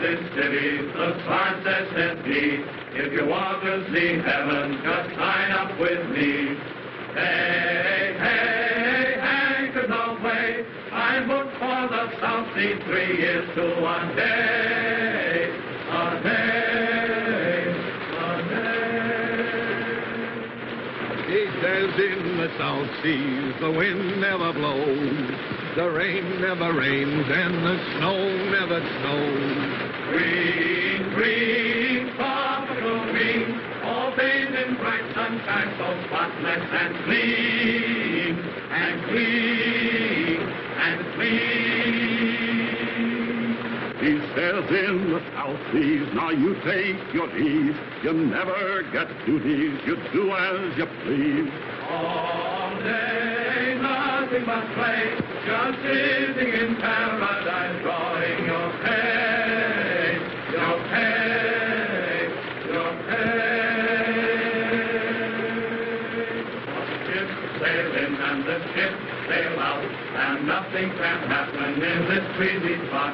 this city, the sign says empty. If you want to see heaven, just sign up with me. Hey, hey, anchors away. I booked for the South Sea 3 years to one day. A day, a day. He says in the South Seas the wind never blows, the rain never rains, and the snow never snows. Green, green, tropical green, all bathed in bright sunshine, so spotless and clean, and clean, and clean. He says in the South Seas, now you take your ease, you never get duties, you do as you please. All day, nothing but play, just sitting in paradise, drawing your pay, your pay, your pay. The ship sailing and the ship sail out, and nothing can happen in this breezy spot.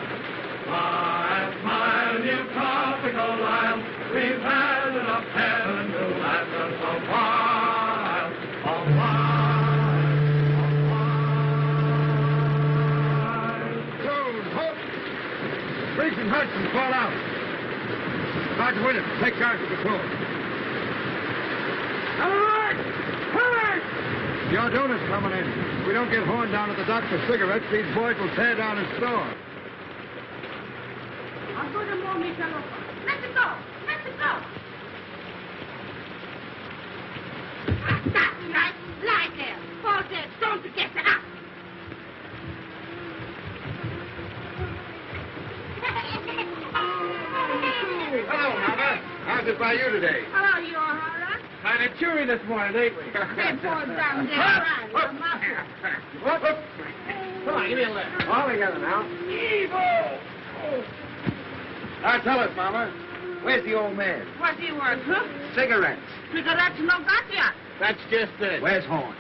Smile, smile, you tropical isle, we've had enough heaven to last us a while, a while, a while. Briggs and Hudson, fall out. Dr. Williams, take charge of the crew. Alert! Alert! The Arduna's coming in. If we don't get Horn down at the dock for cigarettes, these boys will tear down his store. I'll go to more, Michel. Let it go! Let it go! Stop, right? Lie there. Fall dead. Don't forget to act. Hello, Mama. How's it by you today? Hello, you all right? Kind of cheery this morning, ain't we? They fall down there crying. Come on, give me a lift. All together now. Evil! Now tell us, Mama, where's the old man? What's he worth, huh? Cigarettes. Cigarettes no got yet. That's just it. Where's Horn?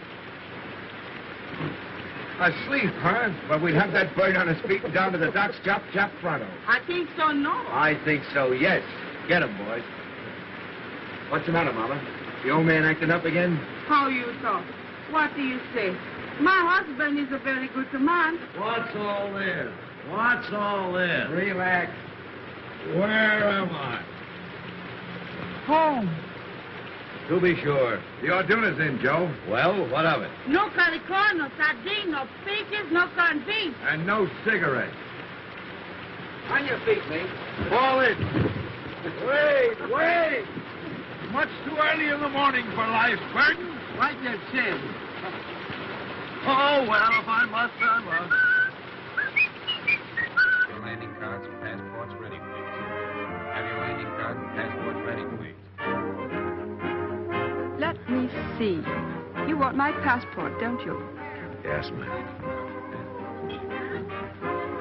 Asleep, huh? But we'd have that bird on his feet and down to the docks, chop pronto. I think so, no. I think so, yes. Get him, boys. What's the matter, Mama? The old man acting up again? How you talk? What do you say? My husband is a very good man. What's all this? What's all this? Relax. Where am I? Home. To be sure. The Arduna's in, Joe. Well, what of it? No calicorn, no sardine, no peaches, no corned beef. And no cigarettes. On your feet, mate. Fall in. Wait! Much too early in the morning for life, Burton. Like your chin. Oh, well, if I must, I must. Your landing cards and passports ready, please. Have your landing cards and passports ready, please. Let me see. You want my passport, don't you? Yes, ma'am.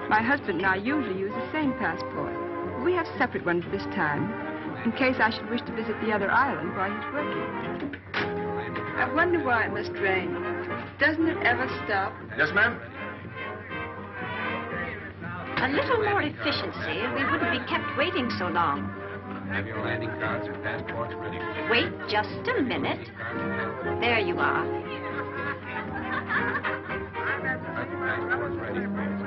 My husband and I usually use the same passport. We have separate ones this time, in case I should wish to visit the other island while he's working. I wonder why it must rain. Doesn't it ever stop? Yes, ma'am. A little more efficiency, and we wouldn't be kept waiting so long. Have your landing cards and passports ready, please. Wait just a minute. There you are. Have your passports ready, please.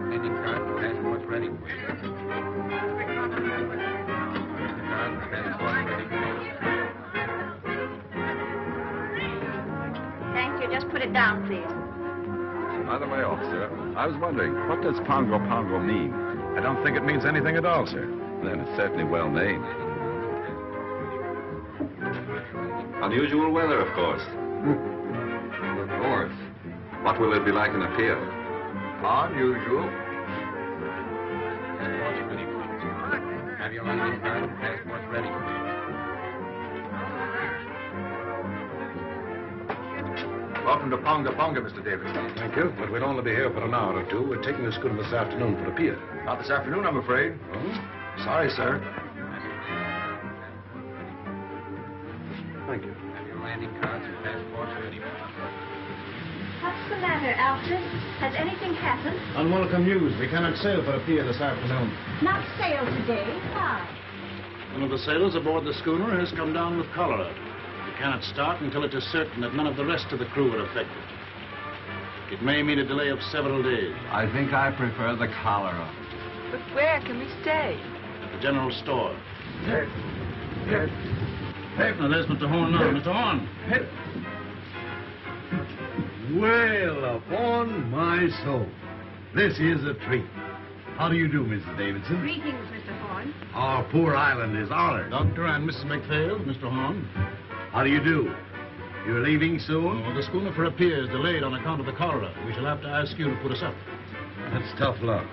Landing cards and passports ready, please. Landing cards and passports ready, please. Thank you. Just put it down, please. By the way, officer, I was wondering, what does Pongo Pongo mean? I don't think it means anything at all, sir. Then it's certainly well named. Unusual weather, of course. Of course. What will it be like in a pier? Unusual. Passports ready, please. Have your landing cards and passports ready, please. Welcome to Ponga Ponga, Mr. Davis. Thank you, but we'll only be here for an hour or two. We're taking the schooner this afternoon for a pier. Not this afternoon, I'm afraid. Oh? Sorry, sir. Thank you. Have your landing cards and passports ready, please. What's the matter, Alfred? Has anything happened? Unwelcome news. We cannot sail for a pier this afternoon. Not sail today. Why? One of the sailors aboard the schooner has come down with cholera. We cannot start until it is certain that none of the rest of the crew are affected. It may mean a delay of several days. I think I prefer the cholera. But where can we stay? At the general store. Now, there's Mr. Horn now. Mr. Horn. Well, upon my soul. This is a treat. How do you do, Mrs. Davidson? Greetings, Mr. Horn. Our poor island is honored. Doctor and Mrs. McPhail, Mr. Horn. How do you do? You're leaving soon? Oh, the schooner for a pier is delayed on account of the cholera. We shall have to ask you to put us up. That's tough luck.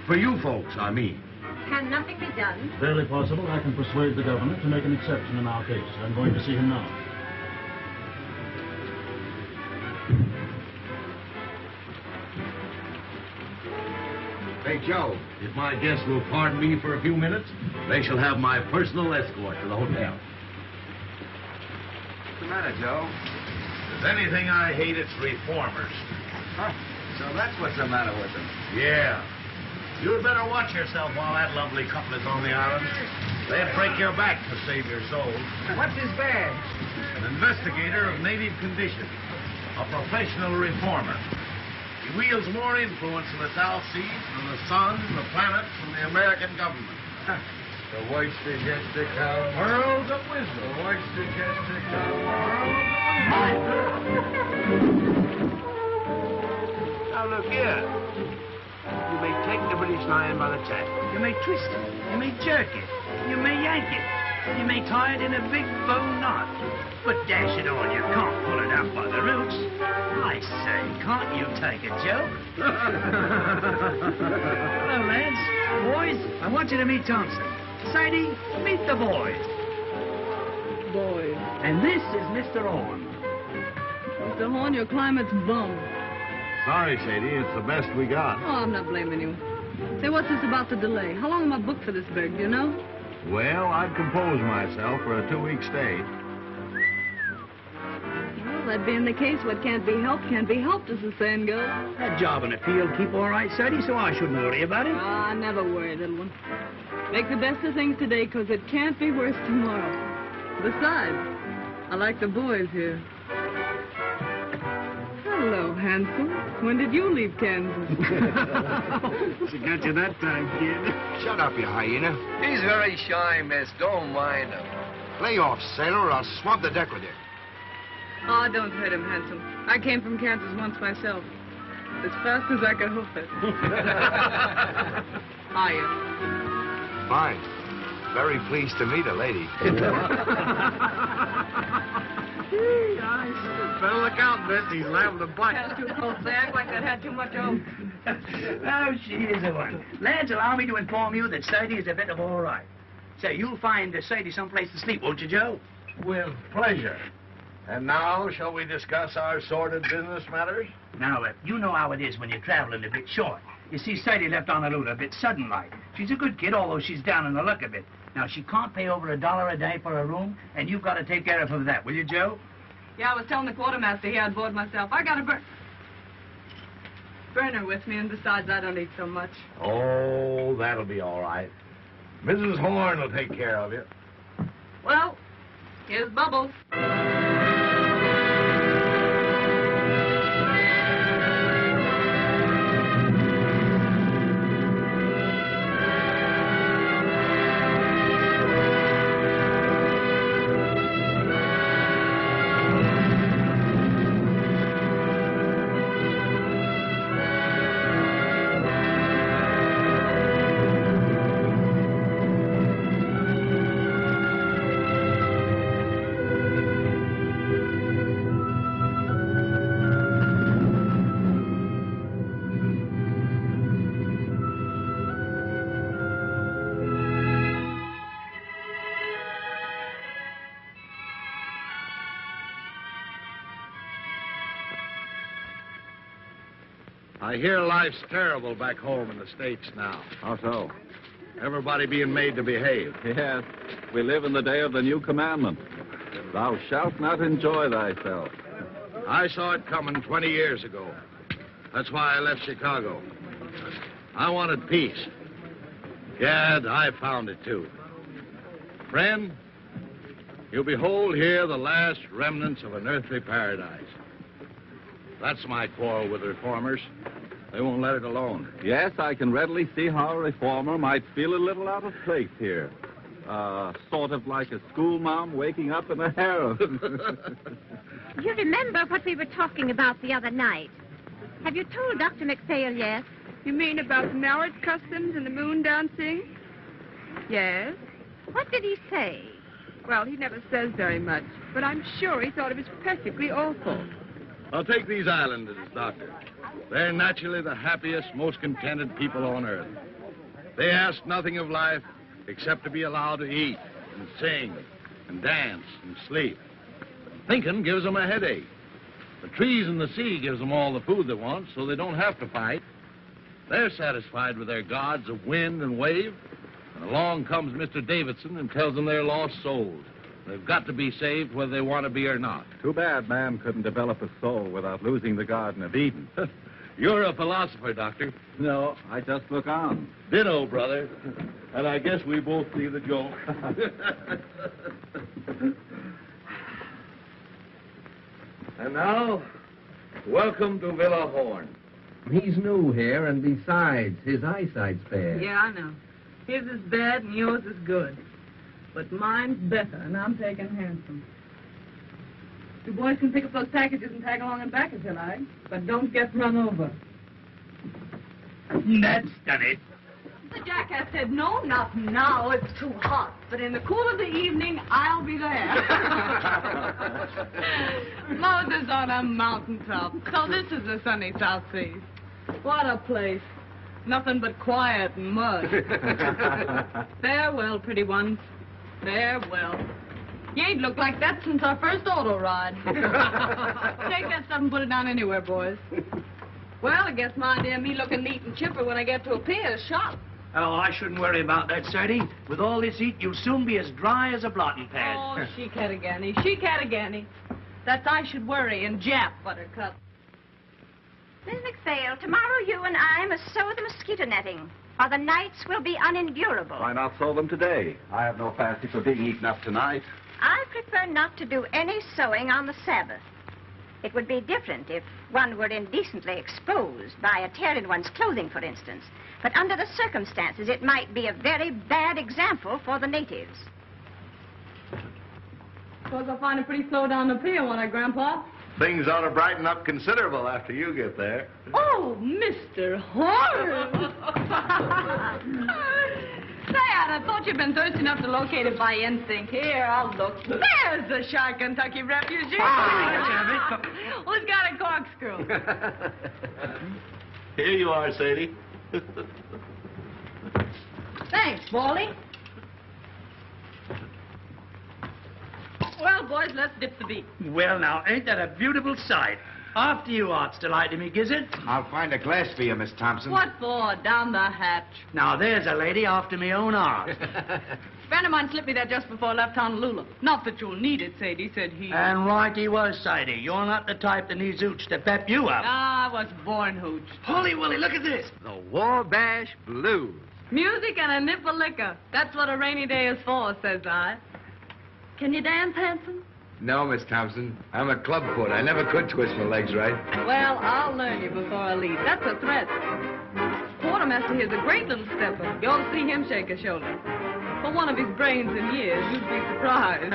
For you folks, I mean. Can nothing be done? Barely possible. I can persuade the governor to make an exception in our case. I'm going to see him now. Hey, Joe, if my guests will pardon me for a few minutes, they shall have my personal escort to the hotel. What's the matter, Joe? If there's anything I hate, it's reformers. Huh? So that's what's the matter with them. Yeah. You'd better watch yourself while that lovely couple is on the island. They'd break your back to save your soul. What's his badge? An investigator of native condition. A professional reformer. He wields more influence in the South Seas than the sun, the planets, and the American government. The white suggested come. Pearls of wisdom. The white suggested come. Now, look here. You may take the British Lion by the tail. You may twist it. You may jerk it. You may yank it. You may tie it in a big bow knot. But dash it all, you can't pull it out by the roots. I say, can't you take a joke? Hello, lads. Boys, I want you to meet Thompson. Sadie, meet the boys. Boys. And this is Mr. Horn. Mr. Horn, your climate's bum. Sorry, Sadie. It's the best we got. Oh, I'm not blaming you. Say, what's this about the delay? How long am I booked for this berg, do you know? Well, I'd compose myself for a 2-week stay. Well, that being the case, what can't be helped, as the saying goes. That job in the field keep all right, Sadie, so I shouldn't worry about it. Ah, never worry, little one. Make the best of things today, 'cause it can't be worse tomorrow. Besides, I like the boys here. Hello, handsome. When did you leave Kansas? She got you that time, kid. Shut up, you hyena. He's very shy, miss. Don't mind him. Lay off, sailor, or I'll swab the deck with you. Oh, don't hurt him, handsome. I came from Kansas once myself. As fast as I could hoof it. Hiya. Fine. Very pleased to meet a lady. Better look out, miss. He's liable to bite. That's too close. They act like they'd had too much oath. Oh, she is the one. Lads, allow me to inform you that Sadie is a bit of all right. So you'll find Sadie someplace to sleep, won't you, Joe? With pleasure. And now, shall we discuss our sordid business matters? Now, you know how it is when you're traveling a bit short. You see, Sadie left Honolulu a bit sudden-like. She's a good kid, although she's down in the luck a bit. Now, she can't pay over $1 a day for a room, and you've got to take care of her for that, will you, Joe? Yeah, I was telling the quartermaster here on board myself. I got a burner with me, and besides, I don't eat so much. Oh, that'll be all right. Mrs. Horn will take care of you. Well, here's Bubbles. I hear life's terrible back home in the States now. How so? Everybody being made to behave. Yes. We live in the day of the new commandment. Thou shalt not enjoy thyself. I saw it coming 20 years ago. That's why I left Chicago. I wanted peace. Gad, I found it too. Friend, you behold here the last remnants of an earthly paradise. That's my quarrel with the reformers. They won't let it alone. Yes, I can readily see how a reformer might feel a little out of place here. Sort of like a schoolma'am waking up in a harem. You remember what we were talking about the other night? Have you told Dr. McPhail yet? You mean about marriage customs and the moon dancing? Yes. What did he say? Well, he never says very much, but I'm sure he thought it was perfectly awful. I'll take these islanders, Doctor. They're naturally the happiest, most contented people on earth. They ask nothing of life except to be allowed to eat and sing and dance and sleep. Thinking gives them a headache. The trees and the sea gives them all the food they want, so they don't have to fight. They're satisfied with their gods of wind and wave. And along comes Mr. Davidson and tells them they're lost souls. They've got to be saved whether they want to be or not. Too bad man couldn't develop a soul without losing the Garden of Eden. You're a philosopher, Doctor. No, I just look on. Ditto, brother. And I guess we both see the joke. And now, welcome to Villa Horn. He's new here, and besides, his eyesight's bad. Yeah, I know. His is bad and yours is good. But mine's better, and I'm taking handsome. You boys can pick up those packages and tag along and back if you like, but don't get run over. That's done it. The jackass said, no, not now, it's too hot. But in the cool of the evening, I'll be there. Moses on a mountaintop. So this is the sunny South Seas. What a place. Nothing but quiet and mud. Farewell, pretty ones. Farewell. You ain't looked like that since our first auto ride. Take that stuff and put it down anywhere, boys. Well, I guess my idea of me looking neat and chipper when I get to a pier is shot. Oh, I shouldn't worry about that, Sadie. With all this heat, you'll soon be as dry as a blotting pad. Oh, she-cat-a-ganny, she-cat-a-ganny. That's I should worry and Jap, Buttercup. Miss McPhail, tomorrow you and I must sew the mosquito netting, or the nights will be unendurable. Why not sew them today? I have no fancy for being eaten up tonight. I prefer not to do any sewing on the Sabbath. It would be different if one were indecently exposed by a tear in one's clothing, for instance. But under the circumstances, it might be a very bad example for the natives. Suppose I'll find it pretty slow down the pier, won't I, Grandpa? Things ought to brighten up considerable after you get there. Oh, Mr. Horace! Say, I thought you'd been thirsty enough to locate it by instinct. Here, I'll look. There's the shy Kentucky refugee. Who's got a corkscrew? Here you are, Sadie. Thanks, Baldy. Well, boys, let's dip the beat. Well, now, ain't that a beautiful sight? After you, Art's delighted me, Gizzard. I'll find a glass for you, Miss Thompson. What for? Down the hatch. Now, there's a lady after me own art. Friend of mine slipped me that just before I left Honolulu. Not that you'll need it, Sadie, said he. And right he was, Sadie. You're not the type that needs hooch to pep you up. I was born hooched. Holy Willie, look at this. The Wabash Blues. Music and a nip of liquor. That's what a rainy day is for, says I. Can you dance, Hanson? No, Miss Thompson. I'm a clubfoot. I never could twist my legs right. Well, I'll learn you before I leave. That's a threat. Quartermaster here's a great little stepper. You ought to see him shake a shoulder. For one of his brains in years, you'd be surprised.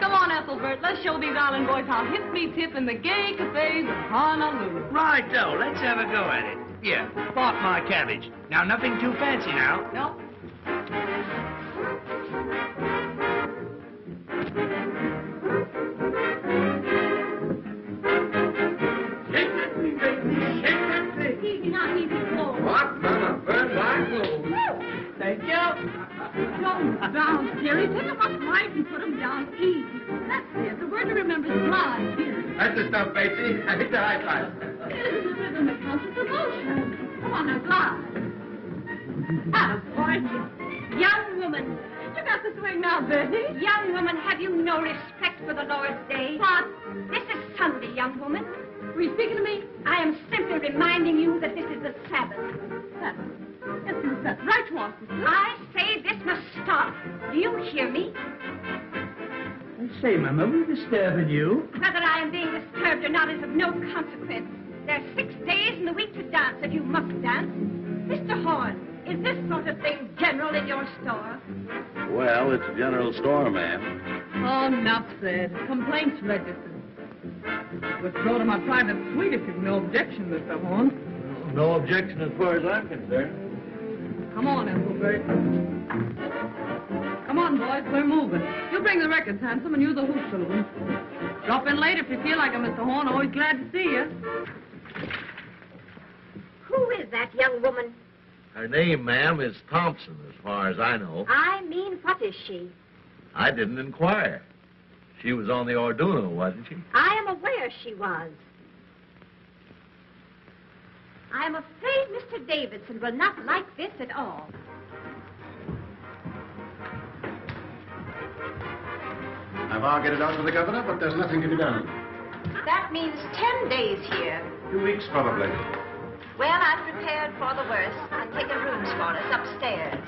Come on, Ethelbert. Let's show these island boys how hip meets hip in the gay cafes of Honolulu. Right-o. Let's have a go at it. Here, spot my cabbage. Now, nothing too fancy now. No. What? Mama, burn my clothes. Thank you. Go down, Jerry. Pick them up right and put them down easy. That's it. The word to remember is glide, Jerry. That's the stuff, Betsy. I hit the high five. It isn't the rhythm that counts, it's emotion. Come on now, glide. Attaboy. Young woman, you got to swing now, Betty? Young woman, have you no respect for the Lord's day? What? This is Sunday, young woman. Were you speaking to me? I am simply reminding you that this is the Sabbath. Sabbath? That's right, Swan, sister. I say this must stop. Do you hear me? I say, Mama, we're disturbing you. Whether I am being disturbed or not is of no consequence. There are 6 days in the week to dance if you must dance. Mr. Horn, is this sort of thing general in your store? Well, it's a general store, ma'am. Oh, enough said. Complaints registered. Let's go to my private suite if you've no objection, Mr. Horn. No objection as far as I'm concerned. Come on, Ethelbert. Come on, boys, we're moving. You bring the records, Handsome, and you the hoop, Sullivan. Drop in late if you feel like it, Mr. Horn. Always glad to see you. Who is that young woman? Her name, ma'am, is Thompson, as far as I know. I mean, what is she? I didn't inquire. She was on the Orduno, wasn't she? I am aware she was. I am afraid Mr. Davidson will not like this at all. I've argued it out with the governor, but there's nothing to be done. That means 10 days here. 2 weeks, probably. Well, I've prepared for the worst and taken rooms for us upstairs.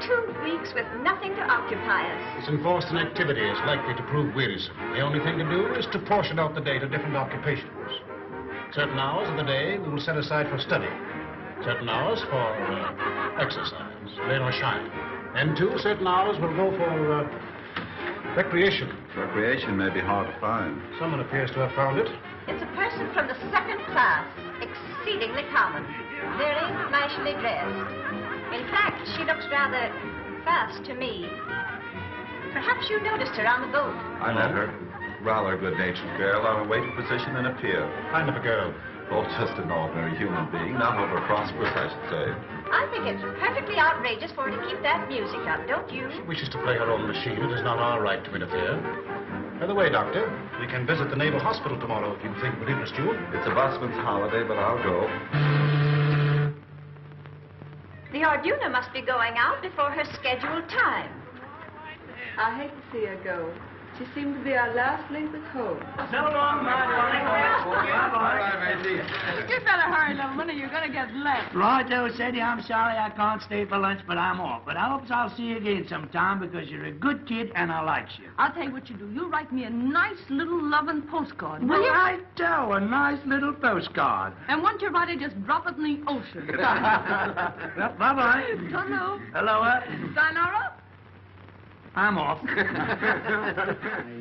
2 weeks with nothing to occupy us. This enforced inactivity is likely to prove wearisome. The only thing to do is to portion out the day to different occupations. Certain hours of the day we will set aside for study. Certain hours for exercise, rain or shine. Then, too, certain hours will go for recreation. Recreation may be hard to find. Someone appears to have found it. It's a person from the second class, exceedingly common, very flashily dressed. In fact, she looks rather fast to me. Perhaps you noticed her on the boat. I met her. Rather a good-natured girl on a waiting position in a pier. Kind of a girl. Oh, just an ordinary human being, not over prosperous, I should say. I think it's perfectly outrageous for her to keep that music up, don't you? She wishes to play her own machine. It is not our right to interfere. By the way, Doctor, we can visit the Naval Hospital tomorrow if you think it would interest you. It's a busman's holiday, but I'll go. The Orduna must be going out before her scheduled time. I hate to see her go. She seemed to be our last link with hope. So long, my darling. You better hurry, little one, or you're going to get left. Right, though, Sadie, I'm sorry I can't stay for lunch, but I'm off. But I hope I'll see you again sometime because you're a good kid and I likes you. I'll tell you what you do. You write me a nice little loving postcard, will you? Right, though, a nice little postcard. And once you write it, just drop it in the ocean. Well, bye-bye. Hello. Hello, Sayonara. I'm off. I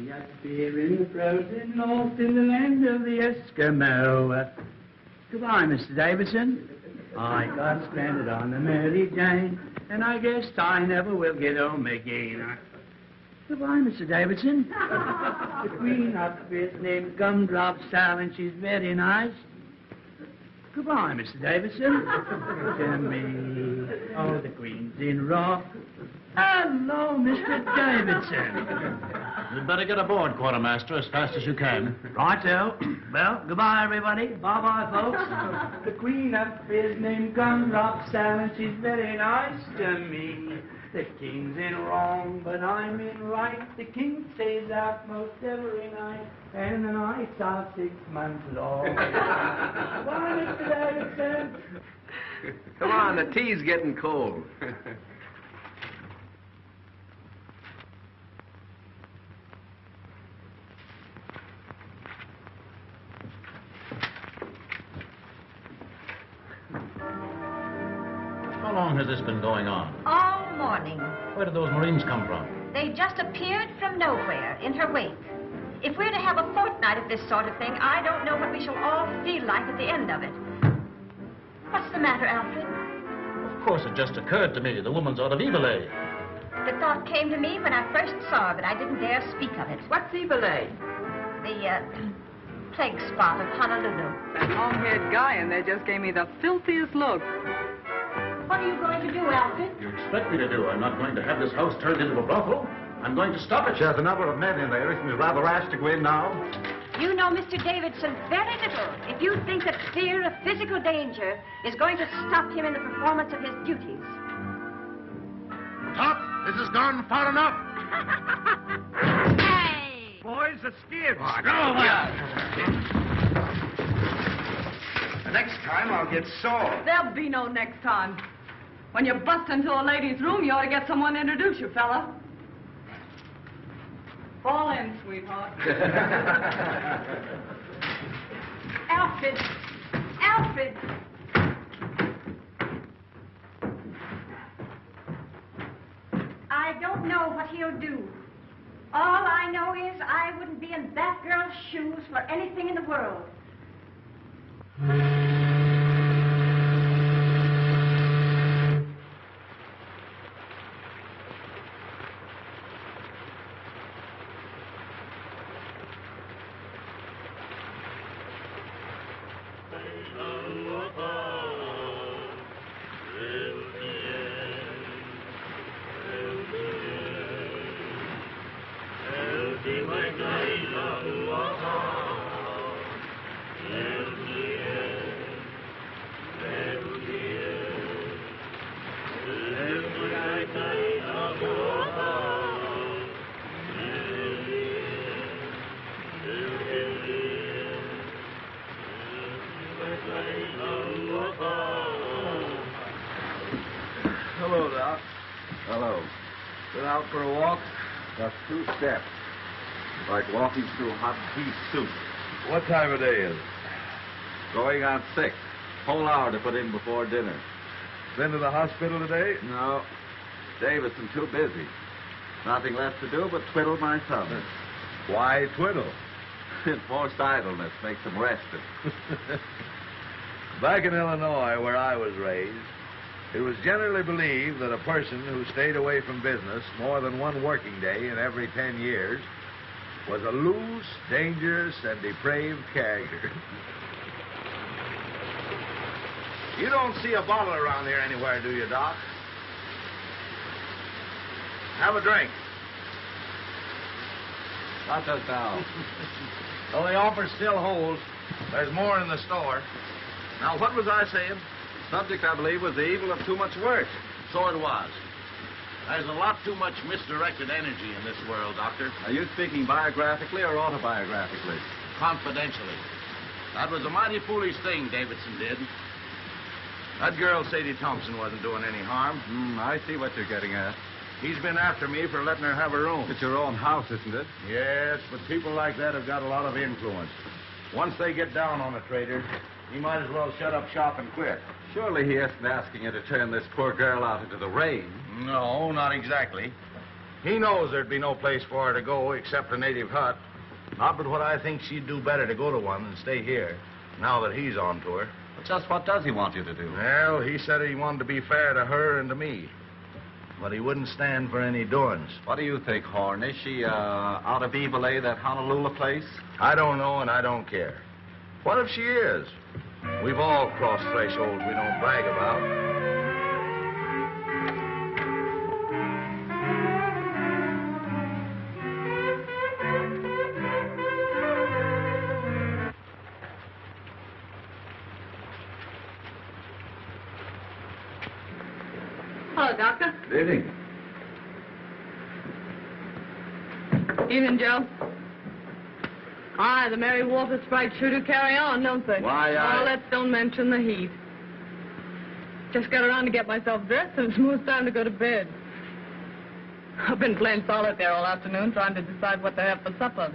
got beer in the frozen north in the land of the Eskimo. Goodbye, Mr. Davidson. I got stranded on the Mary Jane, and I guess I never will get home again. Goodbye, Mr. Davidson. The Queen outfit named Gumdrop Sal, and she's very nice. Goodbye, Mr. Davidson. To me, oh, the Queen's in rock. Hello, Mr. Davidson. You'd better get aboard, Quartermaster, as fast as you can. Righto. Well, goodbye, everybody. Bye-bye, folks. The Queen up is named Gumdrop Sal, and she's very nice to me. The King's in wrong, but I'm in right. The King stays out most every night, and the nights are 6 months long. Bye, Mr. Davidson. Come on, the tea's getting cold. How long has this been going on? All morning. Where did those Marines come from? They just appeared from nowhere in her wake. If we're to have a fortnight of this sort of thing, I don't know what we shall all feel like at the end of it. What's the matter, Alfred? Of course, it just occurred to me. The woman's out of Evillay. The thought came to me when I first saw her, but I didn't dare speak of it. What's Evillay? The, plague spot of Honolulu. That long-haired guy in there just gave me the filthiest look. What are you going to do, Alfred? You expect me to do? I'm not going to have this house turned into a brothel. I'm going to stop it. There's a number of men in there. Isn't it rather rash to go in now? You know Mr. Davidson very little if you think that fear of physical danger is going to stop him in the performance of his duties. Top This has gone far enough. Hey! Boys, the skids. Oh, go away. The next time I'll get sore. There'll be no next time. When you bust into a lady's room, you ought to get someone to introduce you, fella. Fall in, sweetheart. Alfred! Alfred! I don't know what he'll do. All I know is I wouldn't be in that girl's shoes for anything in the world. Hello, Doc. Hello. Been out for a walk? Just 2 steps. Like walking through hot beef soup. What time of day is it? Going on 6. Whole hour to put in before dinner. Been to the hospital today? No. Davidson too busy. Nothing left to do but twiddle my thumbs. Why twiddle? Enforced idleness makes him rested. Back in Illinois, where I was raised, it was generally believed that a person who stayed away from business more than one working day in every 10 years was a loose, dangerous, and depraved character. You don't see a bottle around here anywhere, do you, Doc? Have a drink. Not just now. Well, the offer still holds. There's more in the store. Now, what was I saying? Subject, I believe, was the evil of too much work. So it was. There's a lot too much misdirected energy in this world, Doctor. Are you speaking biographically or autobiographically? Confidentially. That was a mighty foolish thing Davidson did. That girl, Sadie Thompson, wasn't doing any harm. I see what you're getting at. He's been after me for letting her have her room. It's your own house, isn't it? Yes, but people like that have got a lot of influence. Once they get down on a trader, he might as well shut up shop and quit. Surely he isn't asking you to turn this poor girl out into the rain. No, not exactly. He knows there'd be no place for her to go except a native hut. Not but what I think she'd do better to go to one than stay here, now that he's on to her. But just what does he want you to do? Well, he said he wanted to be fair to her and to me. But he wouldn't stand for any doings. What do you think, Horn? Is she out of Evelay, that Honolulu place? I don't know, and I don't care. What if she is? We've all crossed thresholds we don't brag about. Hello, Doctor. Good evening. Evening, Joe. Aye, the Merry Water Sprite sure do carry on, don't they? Why, Oh, let's don't mention the heat. Just got around to get myself dressed, and it's most time to go to bed. I've been playing solitaire all afternoon, trying to decide what to have for supper.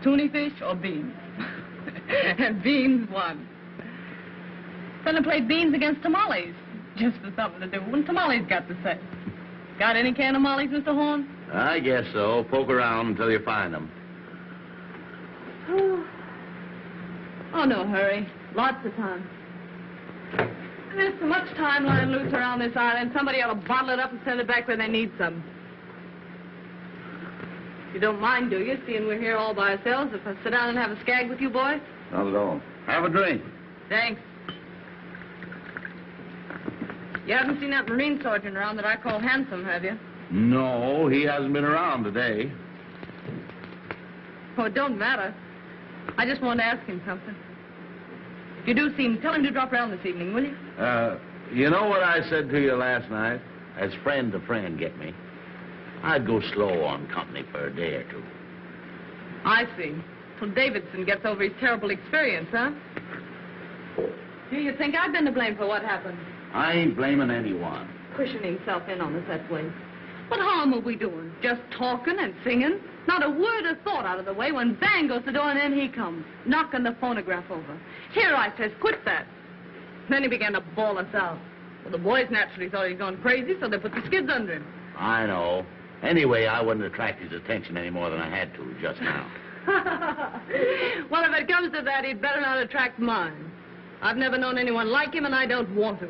Tuna fish or beans? And beans won. Then I played beans against tamales, just for something to do. When tamales got to say. Got any can of mollies, Mr. Horn? I guess so. Poke around until you find them. Oh, no hurry. Lots of time. There's so much time lying loose around this island, somebody ought to bottle it up and send it back where they need some. You don't mind, do you, seeing we're here all by ourselves, if I sit down and have a skag with you boys? Not at all. Have a drink. Thanks. You haven't seen that Marine sergeant around that I call handsome, have you? No, he hasn't been around today. Oh, it don't matter. I just wanted to ask him something. If you do see him, tell him to drop around this evening, will you? You know what I said to you last night? As friend to friend, get me. I'd go slow on company for a day or two. I see. Till Davidson gets over his terrible experience, huh? Do you think I've been to blame for what happened? I ain't blaming anyone. Pushing himself in on us that way. What harm are we doing? Just talking and singing? Not a word of thought out of the way when bang goes the door and in he comes, knocking the phonograph over. Here, I says, quit that. Then he began to bawl us out. Well, the boys naturally thought he'd gone crazy, so they put the skids under him. I know. Anyway, I wouldn't attract his attention any more than I had to just now. Well, if it comes to that, he'd better not attract mine. I've never known anyone like him, and I don't want to.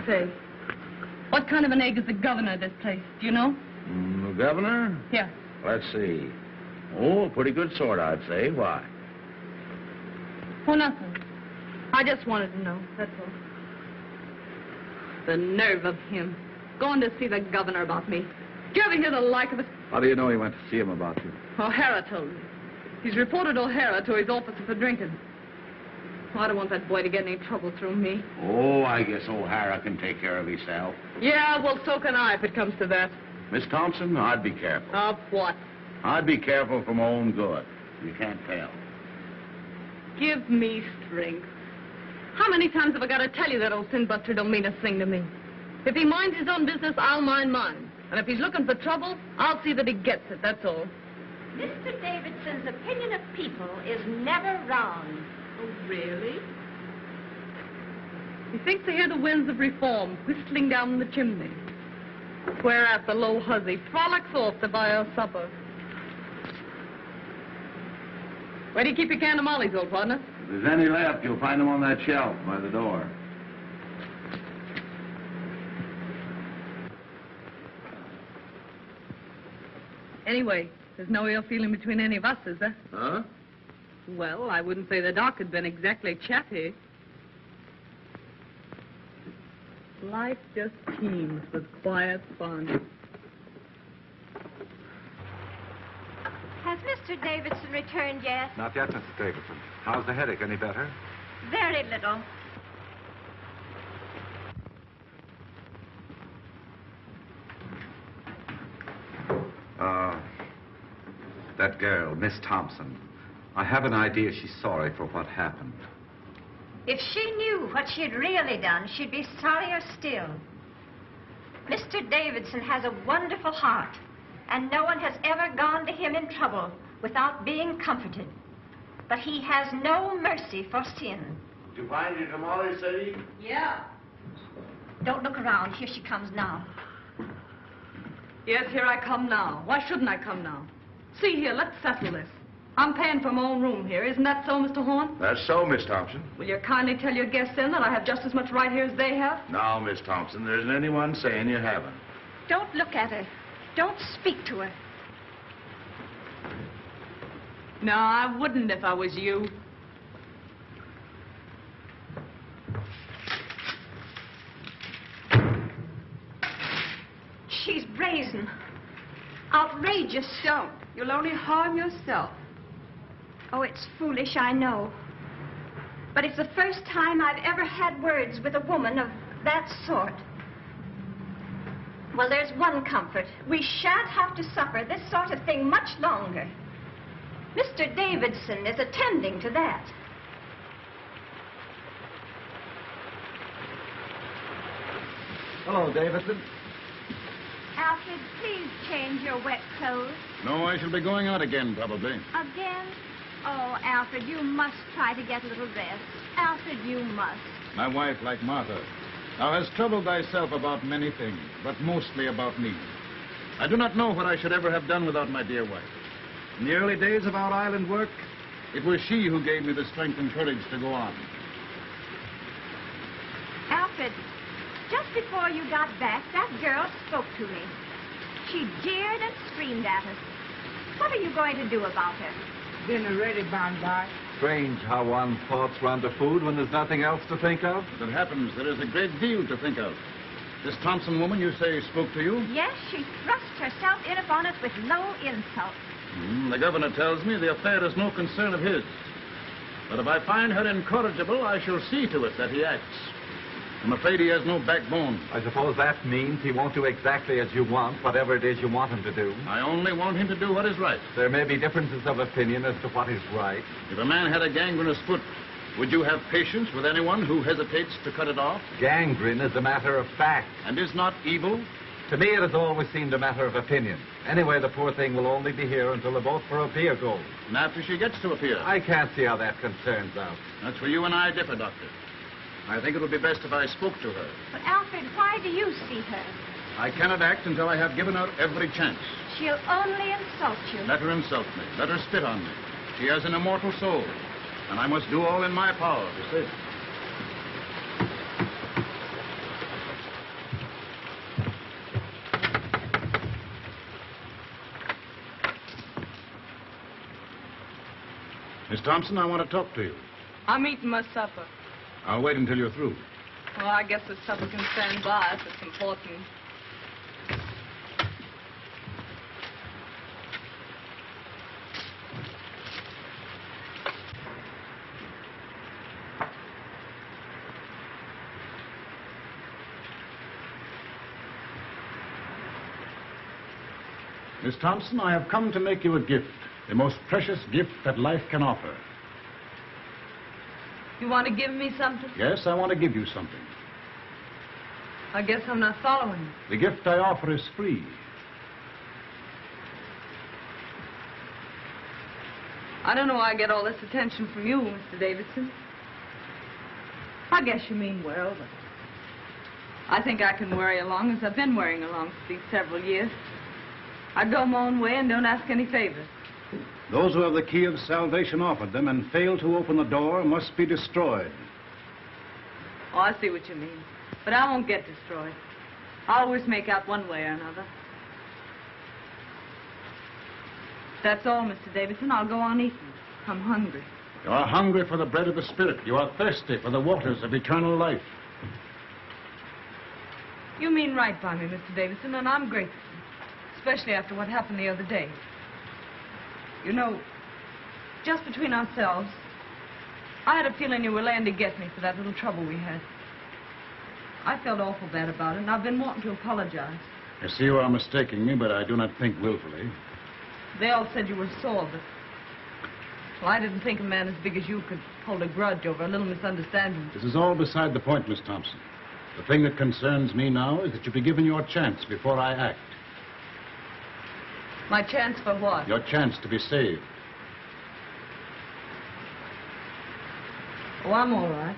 Say, what kind of an egg is the governor of this place? Do you know? The governor? Yeah. Let's see. Oh, a pretty good sort, I'd say. Why? Oh, nothing. I just wanted to know, that's all. The nerve of him. Going to see the governor about me. Did you ever hear the like of it? How do you know he went to see him about you? O'Hara told me. He's reported O'Hara to his officer for drinking. Oh, I don't want that boy to get any trouble through me. Oh, I guess O'Hara can take care of himself. Yeah, well, so can I if it comes to that. Miss Thompson, I'd be careful. Of what? I'd be careful for my own good. You can't tell. Give me strength. How many times have I got to tell you that old sin-buster don't mean a thing to me? If he minds his own business, I'll mind mine. And if he's looking for trouble, I'll see that he gets it, that's all. Mr. Davidson's opinion of people is never wrong. Oh, really? He thinks to hear the winds of reform whistling down the chimney. Whereat the low hussy frolics off to buy her supper. Where do you keep your can of mollies, old partner? If there's any left, you'll find them on that shelf by the door. Anyway, there's no ill feeling between any of us, is there? Huh? Well, I wouldn't say the doc had been exactly chappy. Life just teems with quiet fun. Has Mr. Davidson returned yet? Not yet, Mrs. Davidson. How's the headache? Any better? Very little. That girl, Miss Thompson. I have an idea she's sorry for what happened. If she knew what she had really done, she'd be sorrier still. Mr. Davidson has a wonderful heart, and no one has ever gone to him in trouble without being comforted. But he has no mercy for sin. Did you find your tamales, Sadie? Yeah. Don't look around. Here she comes now. Yes, here I come now. Why shouldn't I come now? See here, let's settle this. I'm paying for my own room here. Isn't that so, Mr. Horn? That's so, Miss Thompson. Will you kindly tell your guests then that I have just as much right here as they have? No, Miss Thompson, there isn't anyone saying you haven't. Don't look at her. Don't speak to her. No, I wouldn't if I was you. She's brazen. Outrageous. Don't. You'll only harm yourself. Oh, it's foolish, I know. But it's the first time I've ever had words with a woman of that sort. Well, there's one comfort. We shan't have to suffer this sort of thing much longer. Mr. Davidson is attending to that. Hello, Davidson. Alfred, please change your wet clothes. No, I shall be going out again, probably. Again? Oh, Alfred, you must try to get a little rest. Alfred, you must. My wife, like Martha, thou hast troubled thyself about many things, but mostly about me. I do not know what I should ever have done without my dear wife. In the early days of our island work, it was she who gave me the strength and courage to go on. Alfred, just before you got back, that girl spoke to me. She jeered and screamed at us. What are you going to do about her? Dinner ready, by. Strange how one thoughts run to food when there's nothing else to think of. As it happens, there is a great deal to think of. This Thompson woman, you say, spoke to you? Yes, she thrust herself in upon us with low insult. The governor tells me the affair is no concern of his. But if I find her incorrigible, I shall see to it that he acts. I'm afraid he has no backbone. I suppose that means he won't do exactly as you want, whatever it is you want him to do. I only want him to do what is right. There may be differences of opinion as to what is right. If a man had a gangrenous foot, would you have patience with anyone who hesitates to cut it off? Gangrene is a matter of fact. And is not evil? To me, it has always seemed a matter of opinion. Anyway, the poor thing will only be here until the vote for Appear goes. And after she gets to Appear? I can't see how that concerns us. That's where you and I differ, Doctor. I think it would be best if I spoke to her. But, Alfred, why do you see her? I cannot act until I have given her every chance. She'll only insult you. Let her insult me. Let her spit on me. She has an immortal soul, and I must do all in my power to save it. Miss Thompson, I want to talk to you. I'm eating my supper. I'll wait until you're through. Well, I guess the supper can stand by if it's important. Miss Thompson, I have come to make you a gift, the most precious gift that life can offer. You want to give me something? Yes, I want to give you something. I guess I'm not following you. The gift I offer is free. I don't know why I get all this attention from you, Mr. Davidson. I guess you mean well, but I think I can worry along as I've been worrying along for these several years. I go my own way and don't ask any favors. Those who have the key of salvation offered them and fail to open the door must be destroyed. Oh, I see what you mean. But I won't get destroyed. I always make out one way or another. That's all, Mr. Davidson. I'll go on eating. I'm hungry. You are hungry for the bread of the Spirit. You are thirsty for the waters of eternal life. You mean right by me, Mr. Davidson, and I'm grateful. Especially after what happened the other day. You know, just between ourselves, I had a feeling you were laying to get me for that little trouble we had. I felt awful bad about it, and I've been wanting to apologize. I see you are mistaking me, but I do not think willfully. They all said you were sore, but... Well, I didn't think a man as big as you could hold a grudge over a little misunderstanding. This is all beside the point, Miss Thompson. The thing that concerns me now is that you be given your chance before I act. My chance for what? Your chance to be saved. Oh, I'm all right.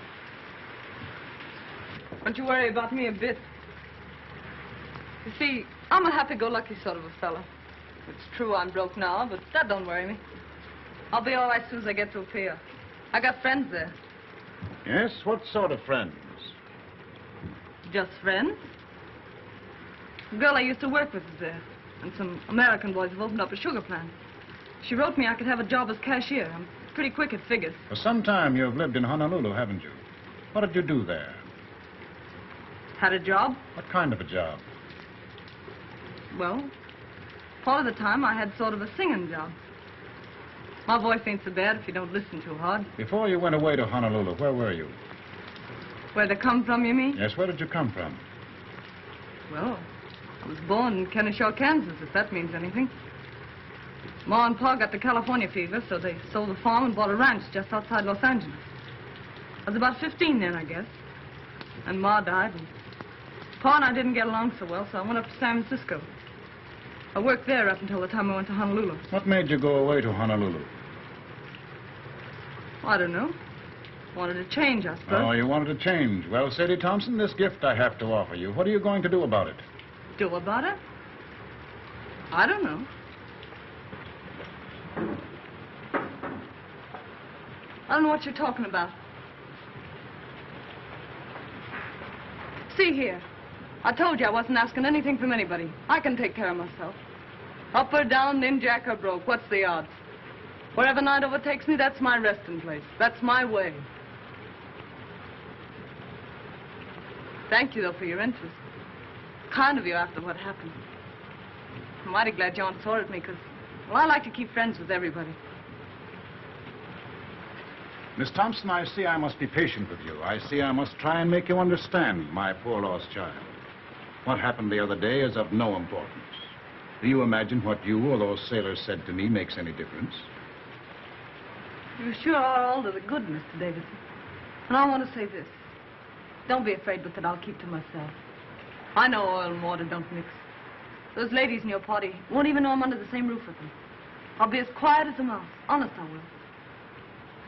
Don't you worry about me a bit. You see, I'm a happy-go-lucky sort of a fella. It's true I'm broke now, but that don't worry me. I'll be all right as soon as I get to Appear. I got friends there. Yes? What sort of friends? Just friends. The girl I used to work with is there. And some American boys have opened up a sugar plant. She wrote me I could have a job as cashier. I'm pretty quick at figures. For some time you have lived in Honolulu, haven't you? What did you do there? Had a job? What kind of a job? Well, part of the time I had sort of a singing job. My voice ain't so bad if you don't listen too hard. Before you went away to Honolulu, where were you? Where they come from, you mean? Yes, where did you come from? Well, I was born in Kennesaw, Kansas, if that means anything. Ma and Pa got the California fever, so they sold the farm and bought a ranch just outside Los Angeles. I was about 15 then, I guess. And Ma died, and Pa and I didn't get along so well, so I went up to San Francisco. I worked there up until the time I went to Honolulu. What made you go away to Honolulu? I don't know. Wanted to change, I suppose. Oh, you wanted to change. Well, Sadie Thompson, this gift I have to offer you. What are you going to do about it? Do about it? I don't know. I don't know what you're talking about. See here. I told you I wasn't asking anything from anybody. I can take care of myself. Up or down, ninjack or broke, what's the odds? Wherever night overtakes me, that's my resting place. That's my way. Thank you, though, for your interest. Kind of you after what happened. I'm mighty glad you aren't sore at me, because, well, I like to keep friends with everybody. Miss Thompson, I have come to make you a gift, the most precious gift that life can offer. You. What do you want? I want you to marry me. Miss Thompson, I see I must be patient with you. I see I must try and make you understand my poor lost child. What happened the other day is of no importance. Do you imagine what you or those sailors said to me makes any difference? You sure are all to the good, Mr. Davidson. And I want to say this. Don't be afraid with it. I'll keep to myself. I know oil and water don't mix. Those ladies in your party won't even know I'm under the same roof with them. I'll be as quiet as a mouse. Honest, I will.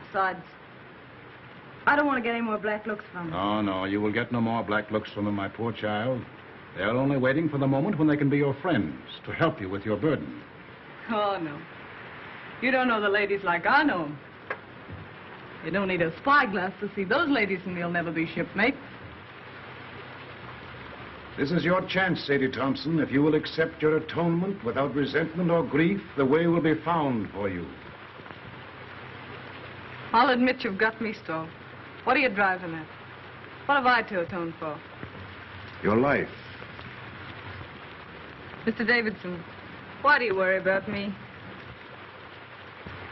Besides, I don't want to get any more black looks from them. Oh, no, you will get no more black looks from them, my poor child. They're only waiting for the moment when they can be your friends, to help you with your burden. Oh, no. You don't know the ladies like I know them. You don't need a spyglass to see those ladies, and you'll never be shipmates. This is your chance, Sadie Thompson. If you will accept your atonement without resentment or grief, the way will be found for you. I'll admit you've got me stalled. What are you driving at? What have I to atone for? Your life. Mr. Davidson, why do you worry about me?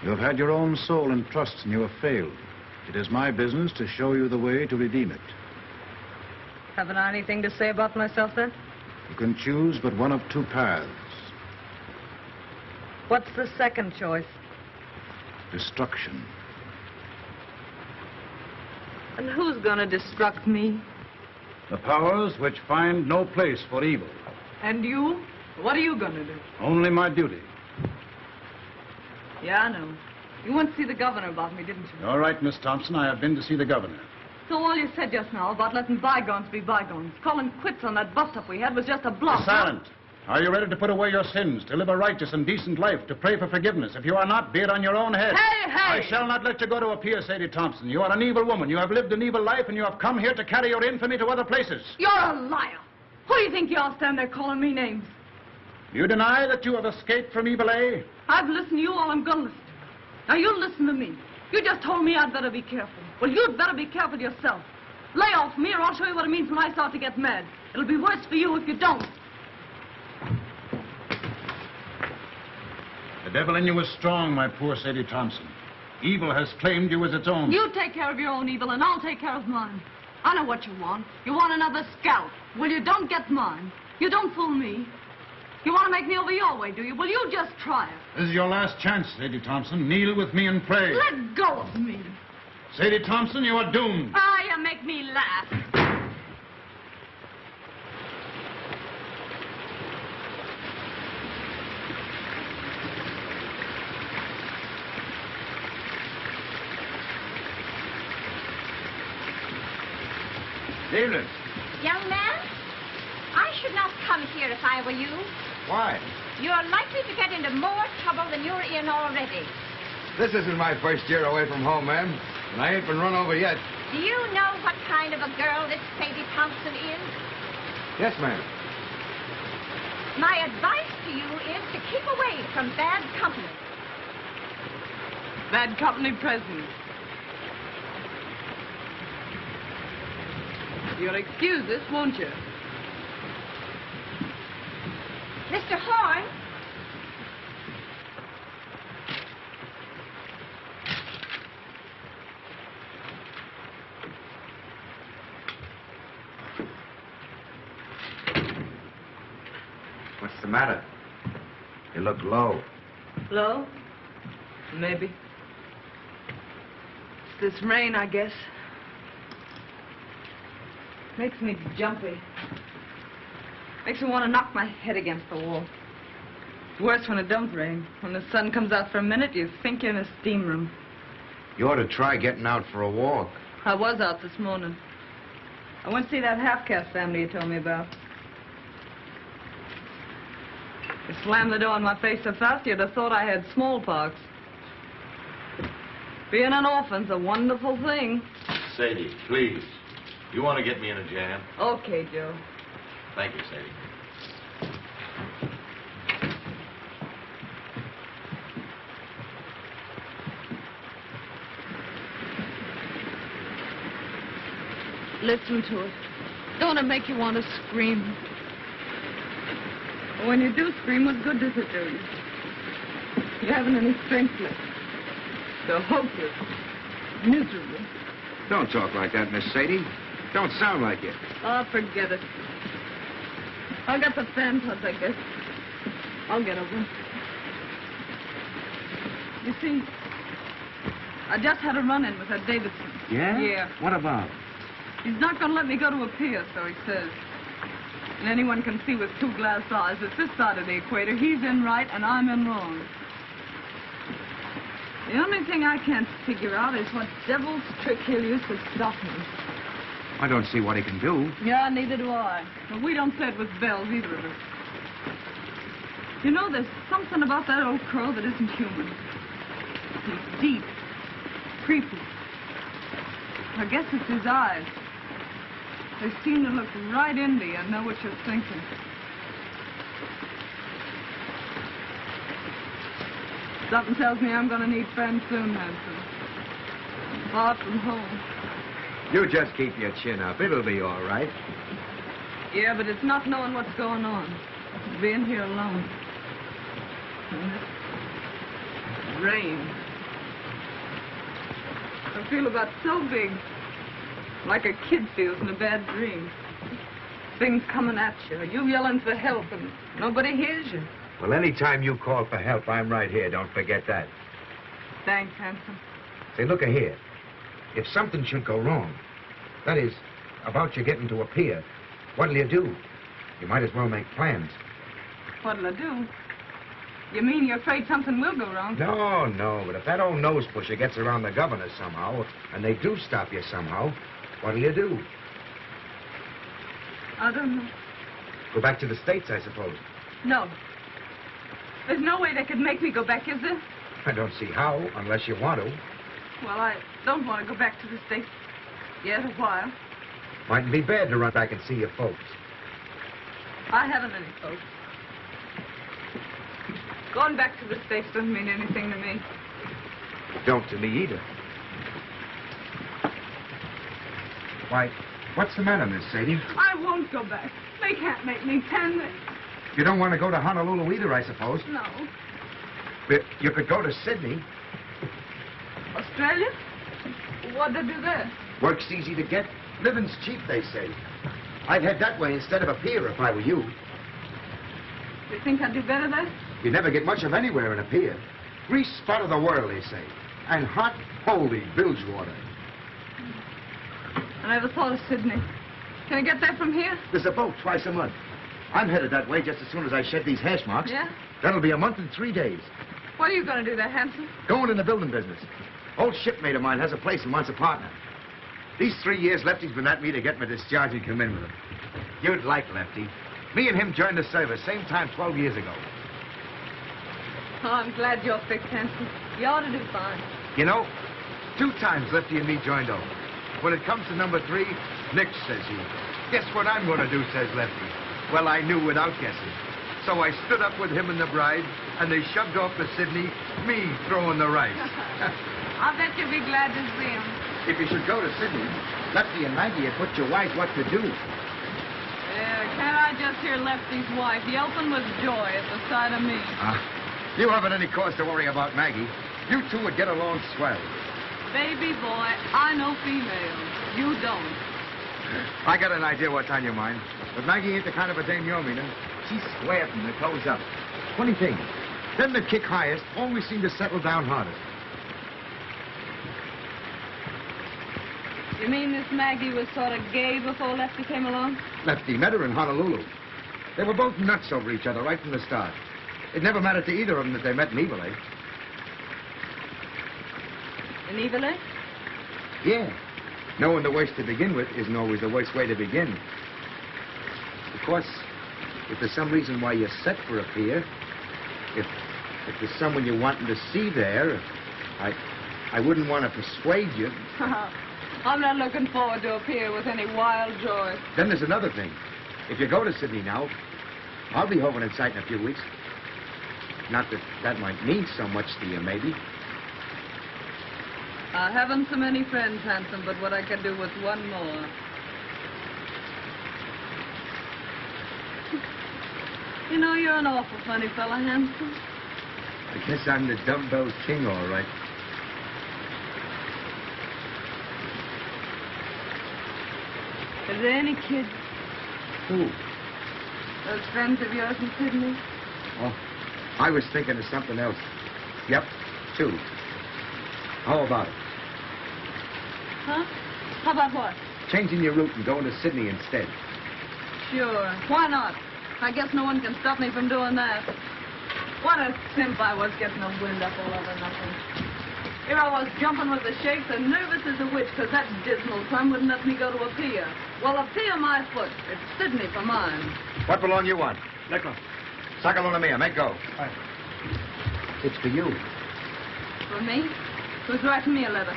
You have had your own soul in trust, and you have failed. It is my business to show you the way to redeem it. Haven't I anything to say about myself, then? You can choose but one of two paths. What's the second choice? Destruction. And who's gonna destruct me? The powers which find no place for evil. And you? What are you gonna do? Only my duty. Yeah, I know. You went to see the governor about me, didn't you? All right, Miss Thompson, I have been to see the governor. So all you said just now about letting bygones be bygones, calling quits on that bust-up we had was just a bluff. Silent. Are you ready to put away your sins, to live a righteous and decent life, to pray for forgiveness? If you are not, be it on your own head. Hey, hey! I shall not let you go to appear, Sadie Thompson. You are an evil woman. You have lived an evil life, and you have come here to carry your infamy to other places. You're a liar. Who do you think you are standing there calling me names? You deny that you have escaped from evil, eh? I've listened to you all I'm gonna listen to. Now you listen to me. You just told me I'd better be careful. Well, you'd better be careful yourself. Lay off me, or I'll show you what it means when I start to get mad. It'll be worse for you if you don't. The devil in you is strong, my poor Sadie Thompson. Evil has claimed you as its own. You take care of your own evil, and I'll take care of mine. I know what you want. You want another scalp. Well, you don't get mine. You don't fool me. You want to make me over your way, do you? Well, you just try it. This is your last chance, Sadie Thompson. Kneel with me and pray. Let go of me. Sadie Thompson, you are doomed. Ah, you make me laugh. Evening. Young man, I should not come here if I were you. Why? You're likely to get into more trouble than you're in already. This isn't my first year away from home, ma'am. And I ain't been run over yet. Do you know what kind of a girl this Sadie Thompson is? Yes, ma'am. My advice to you is to keep away from bad company. Bad company present. You'll excuse this, won't you? Mr. Horn? What's the matter? You look low. Low? Maybe. It's this rain, I guess. Makes me jumpy. Makes me want to knock my head against the wall. It's worse when it don't rain. When the sun comes out for a minute, you think you're in a steam room. You ought to try getting out for a walk. I was out this morning. I went to see that half-caste family you told me about. You slammed the door in my face so fast you'd have thought I had smallpox. Being an orphan's a wonderful thing. Sadie, please. You want to get me in a jam? Okay, Joe. Thank you, Sadie. Listen to it. Don't it make you want to scream? When you do scream, what good does it do you? You haven't any strength left. So hopeless. Miserable. Don't talk like that, Miss Sadie. Don't sound like it. Oh, forget it. I got the fan plus, I guess. I'll get over it. You see, I just had a run-in with that Davidson. Yeah? Yeah. What about? He's not going to let me go to a pier, so he says. And anyone can see with 2 glass eyes that this side of the equator, he's in right and I'm in wrong. The only thing I can't figure out is what devil's trick he'll use to stop me. I don't see what he can do. Yeah, neither do I. But we don't play it with bells, either of us. You know, there's something about that old crow that isn't human. He's deep, creepy. I guess it's his eyes. They seem to look right into you and know what you're thinking. Something tells me I'm going to need friends soon, Hanson. Far from home. You just keep your chin up. It'll be all right. Yeah, but it's not knowing what's going on. It's being here alone. And this rain. I feel about so big. Like a kid feels in a bad dream. Things coming at you. You yelling for help and nobody hears you. Well, anytime you call for help, I'm right here. Don't forget that. Thanks, Hanson. Say, look here. If something should go wrong, that is, about you getting to a pier, what'll you do? You might as well make plans. What'll I do? You mean you're afraid something will go wrong? No, but if that old nose pusher gets around the governor somehow, and they do stop you somehow, what'll you do? I don't know. Go back to the States, I suppose. No. There's no way they could make me go back, is there? I don't see how, unless you want to. Well, I don't want to go back to the States yet a while. Mightn't be bad to run back and see your folks. I haven't any folks. Going back to the States doesn't mean anything to me. Don't to me either. Why, what's the matter, Miss Sadie? I won't go back. They can't make me, can they? You don't want to go to Honolulu either, I suppose. No. But you could go to Sydney. Australia? What'd they do there? Work's easy to get. Living's cheap, they say. I'd head that way instead of a pier if I were you. You think I'd do better there? You never get much of anywhere in a pier. Grease spot of the world, they say. And hot, holy bilge water. I never thought of Sydney. Can I get there from here? There's a boat twice a month. I'm headed that way just as soon as I shed these hash marks. Yeah? That'll be a month and 3 days. What are you going to do there, Hanson? Going in the building business. Old shipmate of mine has a place and wants a partner. These 3 years, Lefty's been at me to get me discharged and come in with him. You'd like Lefty. Me and him joined the service same time 12 years ago. Oh, I'm glad you're fixed, Hanson. You ought to do fine. You know, 2 times Lefty and me joined over. When it comes to number 3, Nick, says he. Guess what I'm going to do, says Lefty. Well, I knew without guessing. So I stood up with him and the bride, and they shoved off to Sydney, me throwing the rice. I bet you'll be glad to see him. If you should go to Sydney, Lefty and Maggie have put you wise what to do. Yeah, can't I just hear Lefty's wife yelping with joy at the sight of me? You haven't any cause to worry about Maggie. You two would get along swell. Baby boy, I know females. You don't. I got an idea what's on your mind. But Maggie ain't the kind of a dame you're meaning. She's square from the toes up. Funny thing, them that kick highest always seem to settle down hardest. You mean this Maggie was sort of gay before Lefty came along? Lefty met her in Honolulu. They were both nuts over each other right from the start. It never mattered to either of them that they met in Eveleigh. In Eveleigh? Yeah. Knowing the worst to begin with isn't always the worst way to begin. Of course, if there's some reason why you're set for a pier, if there's someone you're wanting to see there, I wouldn't want to persuade you. I'm not looking forward to a pier with any wild joy. Then there's another thing. If you go to Sydney now, I'll be hoping in sight in a few weeks. Not that that might mean so much to you, maybe. I haven't so many friends, Hanson, but what I can do with one more. You know, you're an awful funny fella, Hanson. I guess I'm the dumbbell king, all right. Are there any kids? Who? Those friends of yours in Sydney? Oh, I was thinking of something else. Yep, 2. How about it? Huh? How about what? Changing your route and going to Sydney instead. Sure. Why not? I guess no one can stop me from doing that. What a simp I was getting the wind up all over nothing. Here I was jumping with the shakes and nervous as a witch because that dismal sun wouldn't let me go to a pier. Well, a pier my foot. It's Sydney for mine. What belong you want? Nickel. Saca mia, make go. It's for you. For me? Who's writing me a letter?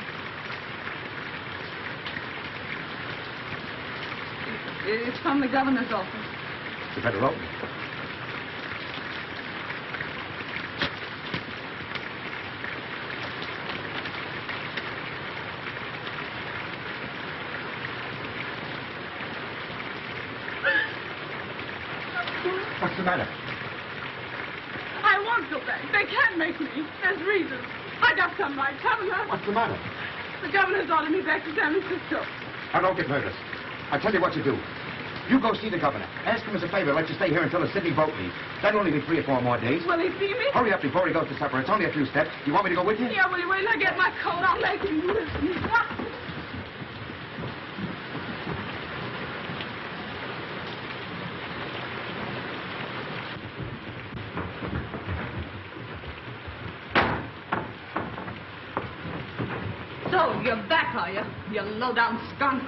It's from the governor's office. You better open it. What's the matter? I won't go back. They can't make me. There's reasons. I got some rights, haven't I? What's the matter? The governor's ordered me back to San Francisco. Now, don't get nervous. I'll tell you what you do. You go see the governor. Ask him as a favor, let you stay here until the Sydney boat leaves. That'll only be 3 or 4 more days. Will he see me? Hurry up before he goes to supper. It's only a few steps. You want me to go with you? Yeah, will you wait till I get my coat? I'll make him listen. So, you're back, are you? You low-down skunk.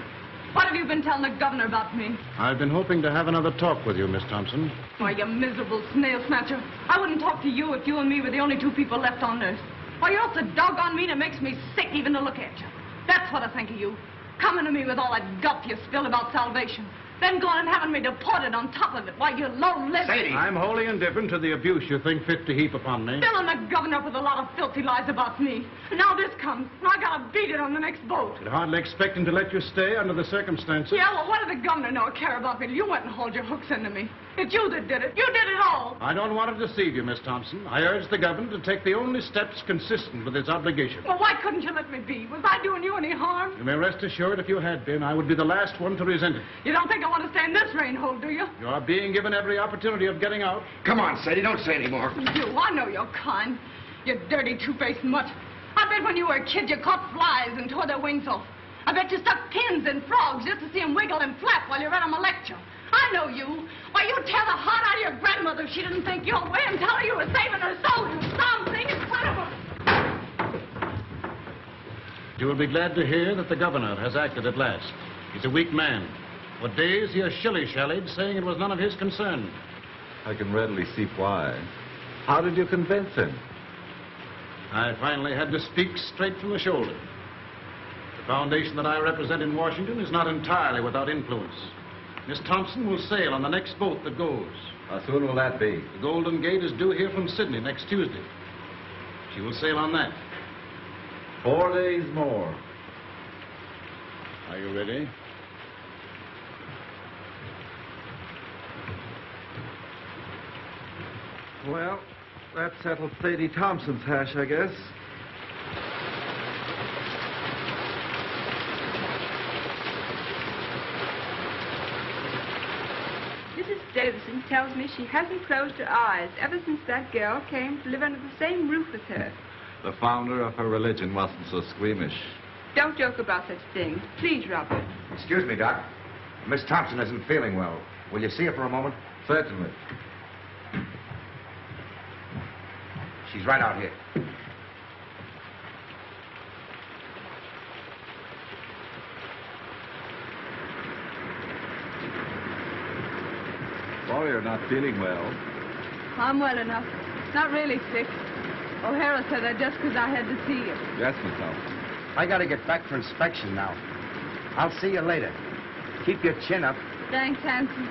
What have you been telling the governor about me? I've been hoping to have another talk with you, Miss Thompson. Why, you miserable snail snatcher. I wouldn't talk to you if you and me were the only 2 people left on Earth. Why, you're so doggone mean it makes me sick even to look at you. That's what I think of you. Coming to me with all that guff you spilled about salvation. Then going and having me deported on top of it. Why, you low-lived... Sadie! I'm wholly indifferent to the abuse you think fit to heap upon me. Filling the governor up with a lot of filthy lies about me. And now this comes, and I gotta beat it on the next boat. I'd hardly expect him to let you stay under the circumstances. Yeah, well, what did the governor know or care about me? You went and hauled your hooks into me. It's you that did it. You did it all. I don't want to deceive you, Miss Thompson. I urge the governor to take the only steps consistent with his obligation. Well, why couldn't you let me be? Was I doing you any harm? You may rest assured if you had been, I would be the last one to resent it. You don't think I want to stay in this rain hole, do you? You are being given every opportunity of getting out. Come on, Sadie, don't say any more. You, I know you're kind. You dirty, two-faced mutt. I bet when you were a kid you caught flies and tore their wings off. I bet you stuck pins in frogs just to see them wiggle and flap while you read them a lecture. I know you. Why, you tear the heart out of your grandmother if she didn't think your way and tell her you were saving her soul, you something in front of her. You will be glad to hear that the governor has acted at last. He's a weak man. For days he has shilly-shallied, saying it was none of his concern. I can readily see why. How did you convince him? I finally had to speak straight from the shoulder. The foundation that I represent in Washington is not entirely without influence. Miss Thompson will sail on the next boat that goes. How soon will that be? The Golden Gate is due here from Sydney next Tuesday. She will sail on that. 4 days more. Are you ready? Well, that settles Sadie Thompson's hash, I guess. Mrs. Davison tells me she hasn't closed her eyes ever since that girl came to live under the same roof with her. The founder of her religion wasn't so squeamish. Don't joke about such things. Please, Robert. Excuse me, Doc. Miss Thompson isn't feeling well. Will you see her for a moment? Certainly. She's right out here. Sorry you're not feeling well. I'm well enough. Not really sick. O'Hara said that just because I had to see you. Yes, Miss Thompson. I gotta get back for inspection now. I'll see you later. Keep your chin up. Thanks, Hanson.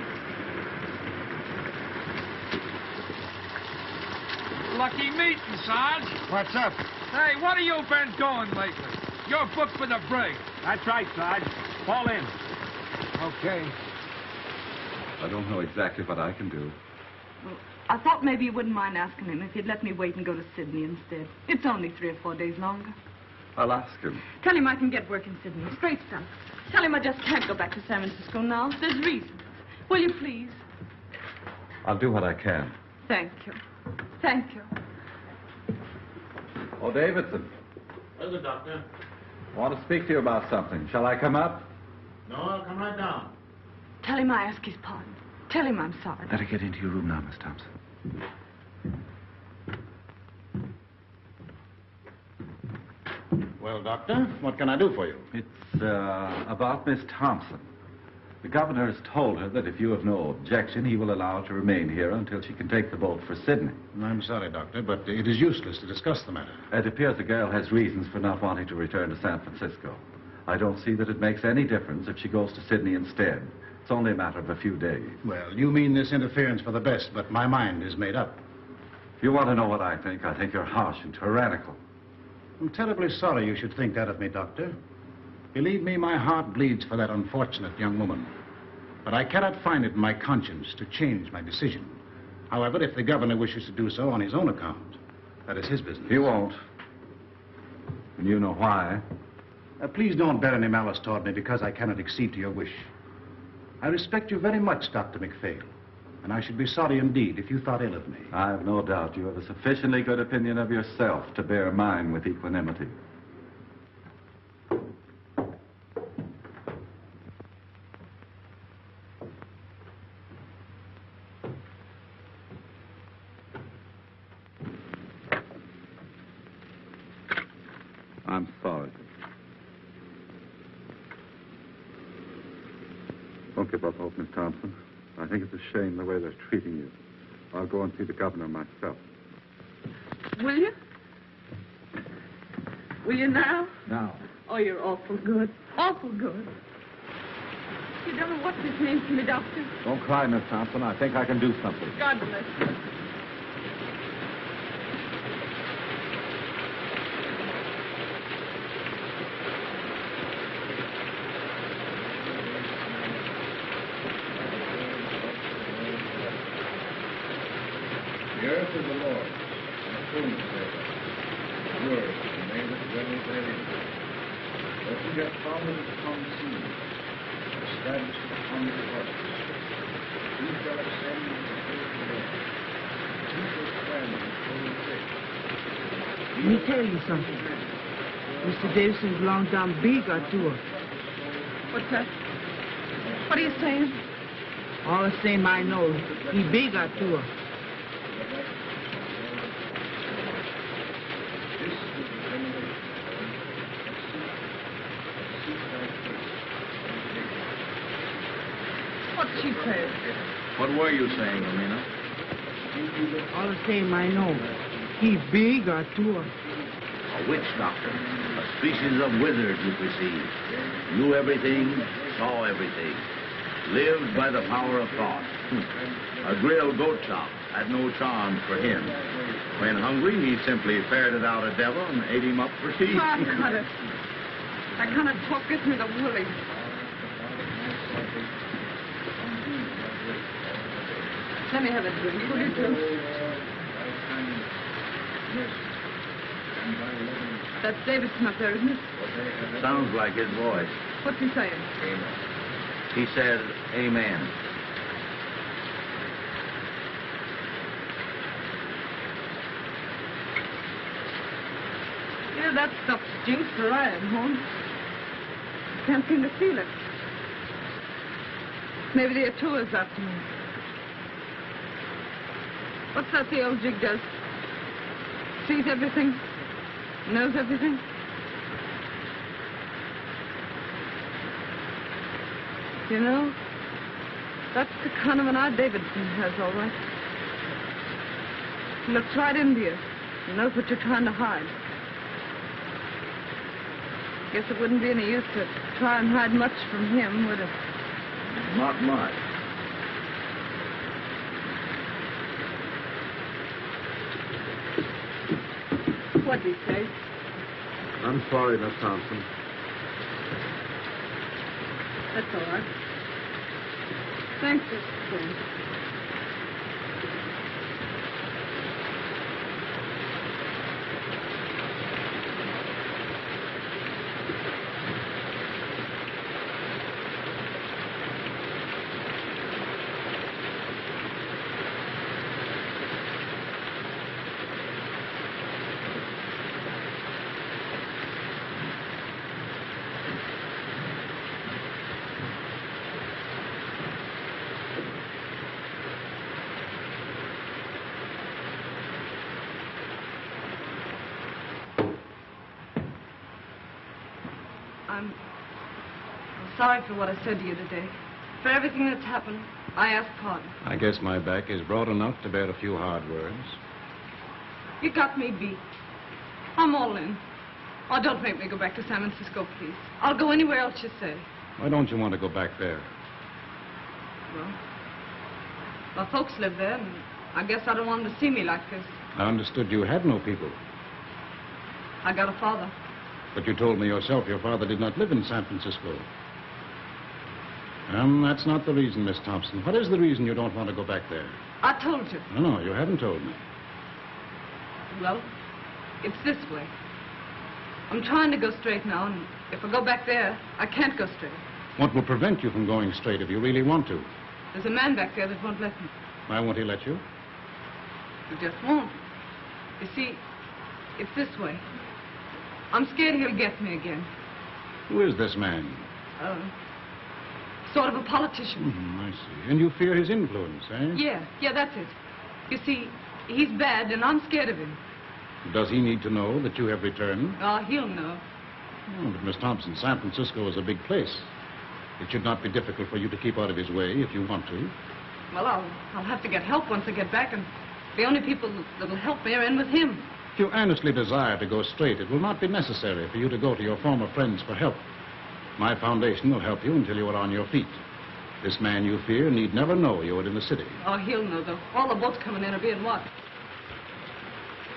Lucky meeting, Sarge. What's up? Hey, what have you been doing lately? You're booked for the brig. That's right, Sarge. Fall in. Okay. I don't know exactly what I can do. Well, I thought maybe you wouldn't mind asking him if he'd let me wait and go to Sydney instead. It's only 3 or 4 days longer. I'll ask him. Tell him I can get work in Sydney. Straight stuff. Tell him I just can't go back to San Francisco now. There's reasons. Will you please? I'll do what I can. Thank you. Thank you. Oh, Davidson. Well, the doctor. I want to speak to you about something. Shall I come up? No, I'll come right down. Tell him I ask his pardon. Tell him I'm sorry. Better get into your room now, Miss Thompson. Well, Doctor, what can I do for you? It's about Miss Thompson. The governor has told her that if you have no objection, he will allow her to remain here until she can take the boat for Sydney. I'm sorry, Doctor, but it is useless to discuss the matter. It appears the girl has reasons for not wanting to return to San Francisco. I don't see that it makes any difference if she goes to Sydney instead. It's only a matter of a few days. Well, you mean this interference for the best, but my mind is made up. If you want to know what I think you're harsh and tyrannical. I'm terribly sorry you should think that of me, Doctor. Believe me, my heart bleeds for that unfortunate young woman. But I cannot find it in my conscience to change my decision. However, if the governor wishes to do so on his own account, that is his business. He won't. And you know why. Please don't bear any malice toward me because I cannot accede to your wish. I respect you very much, Dr. McPhail. And I should be sorry indeed if you thought ill of me. I have no doubt you have a sufficiently good opinion of yourself to bear mine with equanimity. I'm sorry. Don't give up hope, Miss Thompson. I think it's a shame the way they're treating you. I'll go and see the governor myself. Will you? Will you now? Now. Oh, you're awful good. Awful good. You don't know what this means to me, Doctor. Don't cry, Miss Thompson. I think I can do something. God bless you. The earth is the Lord, and the fullness thereof. Yours is the name that dwelleth therein. But he hath founded it upon the sea, established it upon the waters. He shall ascend into the hill of the Lord. He shall stand in the holy place. Let me tell you something. Mr. Davison belongs down big or two. What's that? What are you saying? All the same I know. He big or two. What's she saying? What were you saying, Amina? All the same I know. He big or two. A witch doctor. A species of wizard, you perceive. Knew everything, saw everything. Lived by the power of thought. A grilled goat chop had no charm for him. When hungry, he simply ferreted out a devil and ate him up for tea. Oh, cut it. That kind of talk gets me the willies. Let me have a drink, will you, too? That's Davidson up there, isn't it? Sounds like his voice. What's he saying? He said, amen. Yeah, that stuff stinks where I am, Holmes. Can't seem to feel it. Maybe the Atua's after me. What's that the old jig does? Sees everything? Knows everything? You know, that's the kind of an eye Davidson has, all right. He looks right into you. He knows what you're trying to hide. Guess it wouldn't be any use to try and hide much from him, would it? Not much. What'd he say? I'm sorry, Miss Thompson. That's all right. Thanks, Mr. Stone. I'm sorry for what I said to you today. For everything that's happened, I ask pardon. I guess my back is broad enough to bear a few hard words. You got me beat. I'm all in. Oh, don't make me go back to San Francisco, please. I'll go anywhere else you say. Why don't you want to go back there? Well, my folks live there, and I guess I don't want them to see me like this. I understood you had no people. I got a father. But you told me yourself your father did not live in San Francisco. That's not the reason, Miss Thompson. What is the reason you don't want to go back there? I told you. No, you haven't told me. Well, it's this way. I'm trying to go straight now, and if I go back there, I can't go straight. What will prevent you from going straight if you really want to? There's a man back there that won't let me. Why won't he let you? He just won't. You see, it's this way. I'm scared he'll get me again. Who is this man? Sort of a politician. I see. And you fear his influence, eh? Yeah, that's it. You see, he's bad, and I'm scared of him. Does he need to know that you have returned? Oh, he'll know. Oh, but Miss Thompson, San Francisco is a big place. It should not be difficult for you to keep out of his way if you want to. Well, I'll have to get help once I get back, and the only people that'll help me are in with him. If you earnestly desire to go straight, it will not be necessary for you to go to your former friends for help. My foundation will help you until you are on your feet. This man you fear need never know you are in the city. Oh, he'll know, though. All the boats coming in are being watched.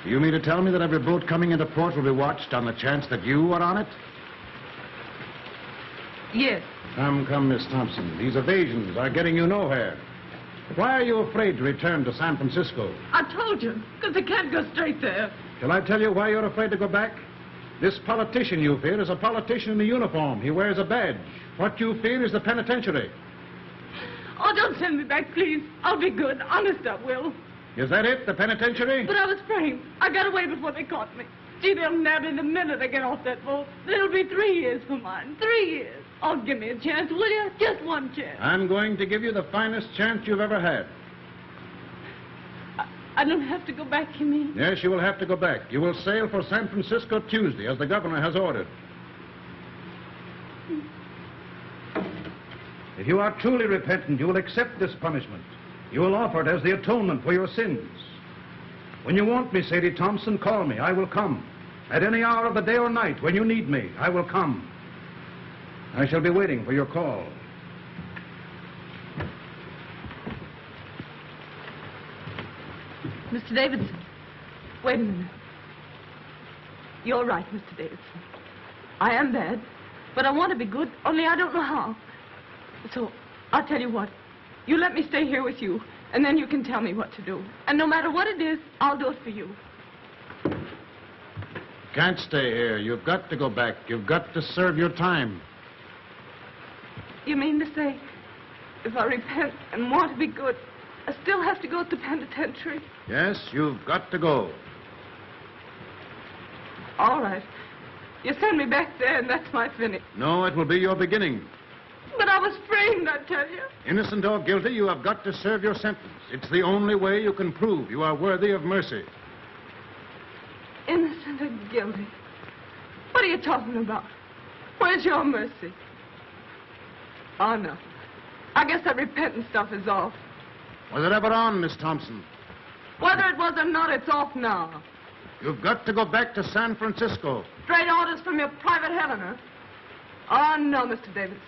You mean to tell me that every boat coming into port will be watched on the chance that you are on it? Yes. Come, Miss Thompson. These evasions are getting you nowhere. Why are you afraid to return to San Francisco? I told you, because I can't go straight there. Shall I tell you why you're afraid to go back? This politician you fear is a politician in the uniform. He wears a badge. What you fear is the penitentiary. Oh, don't send me back, please. I'll be good. Honest, I will. Is that it, the penitentiary? But I was framed. I got away before they caught me. Gee, they'll nab me the minute I get off that boat. It'll be 3 years for mine. 3 years. Oh, give me a chance, will you? Just one chance. I'm going to give you the finest chance you've ever had. I don't have to go back, you mean? Yes, you will have to go back. You will sail for San Francisco Tuesday, as the governor has ordered. If you are truly repentant, you will accept this punishment. You will offer it as the atonement for your sins. When you want me, Sadie Thompson, call me. I will come. At any hour of the day or night, when you need me, I will come. I shall be waiting for your call. Mr. Davidson, wait a minute. You're right, Mr. Davidson. I am bad, but I want to be good, only I don't know how. So, I'll tell you what. You let me stay here with you, and then you can tell me what to do. And no matter what it is, I'll do it for you. Can't stay here. You've got to go back. You've got to serve your time. You mean to say, if I repent and want to be good, I still have to go to the penitentiary? Yes, you've got to go. All right. You send me back there, and that's my finish. No, it will be your beginning. But I was framed, I tell you. Innocent or guilty, you have got to serve your sentence. It's the only way you can prove you are worthy of mercy. Innocent or guilty? What are you talking about? Where's your mercy? Oh, no. I guess that repentant stuff is off. Was it ever on, Miss Thompson? Whether it was or not, it's off now. You've got to go back to San Francisco. Straight orders from your private Helena. Oh, no, Mr. Davidson.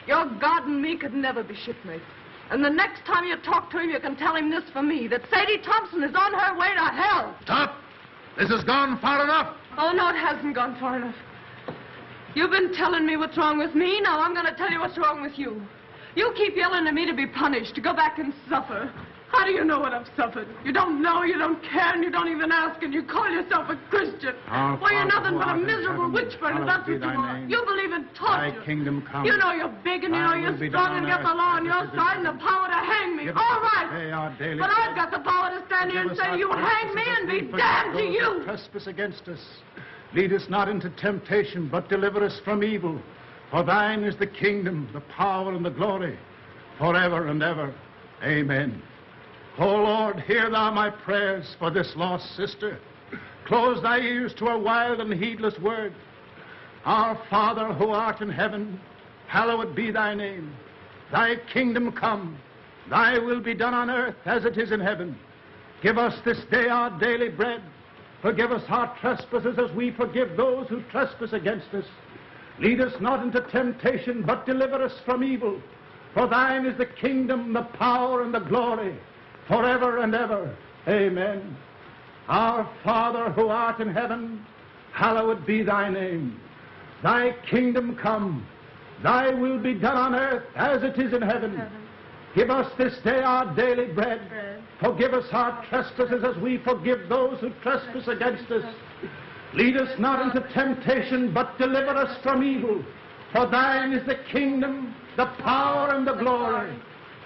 Your God and me could never be shipmates. And the next time you talk to him, you can tell him this for me, that Sadie Thompson is on her way to hell. Stop! This has gone far enough. Oh, no, it hasn't gone far enough. You've been telling me what's wrong with me. Now I'm going to tell you what's wrong with you. You keep yelling at me to be punished, to go back and suffer. How do you know what I've suffered? You don't know, you don't care, and you don't even ask, and you call yourself a Christian. Why, you're nothing but a miserable witch burner, that's what you are. You believe in torture. Thy kingdom come. You know you're big, and you know you're strong, and get the law on your side and the power to hang me. All right. But I've got the power to stand here and say, you hang me and be damned to you. Trespass against us. Lead us not into temptation, but deliver us from evil. For thine is the kingdom, the power, and the glory, forever and ever. Amen. O Lord, hear thou my prayers for this lost sister. Close thy ears to her wild and heedless word. Our Father who art in heaven, hallowed be thy name. Thy kingdom come. Thy will be done on earth as it is in heaven. Give us this day our daily bread. Forgive us our trespasses as we forgive those who trespass against us. Lead us not into temptation, but deliver us from evil. For thine is the kingdom, the power, and the glory, forever and ever. Amen. Our Father who art in heaven, hallowed be thy name. Thy kingdom come. Thy will be done on earth as it is in heaven. Give us this day our daily bread. Forgive us our trespasses as we forgive those who trespass against us. Lead us not into temptation, but deliver us from evil. For thine is the kingdom, the power, and the glory,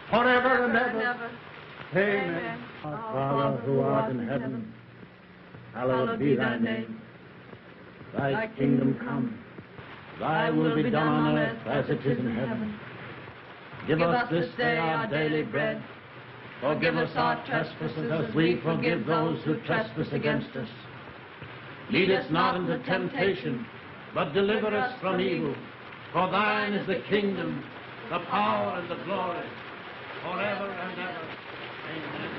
forever and ever. Amen. Our Father who art in heaven, hallowed be thy name. Thy kingdom come. Thy will be done on earth as it is in heaven. Give us this day our daily bread. Forgive us our trespasses as we forgive those who trespass against us. Lead us not into temptation, but deliver us from evil. For thine is the kingdom, the power, and the glory, forever and ever. Amen.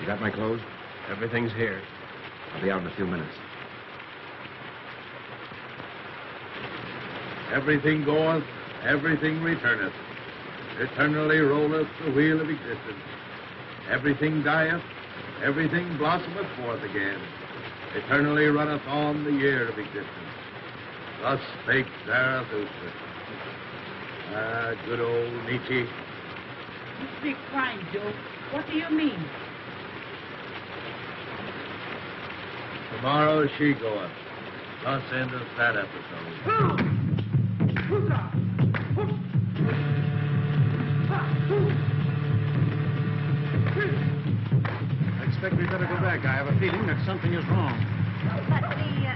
You got my clothes? Everything's here. I'll be out in a few minutes. Everything goeth, everything returneth. Eternally rolleth the wheel of existence. Everything dieth, everything blossometh forth again. Eternally runneth on the year of existence. Thus spake Zarathustra. Ah, good old Nietzsche. You speak fine, Joe. What do you mean? Tomorrow she goeth. Thus endeth that episode. I expect we better go back. I have a feeling that something is wrong. But the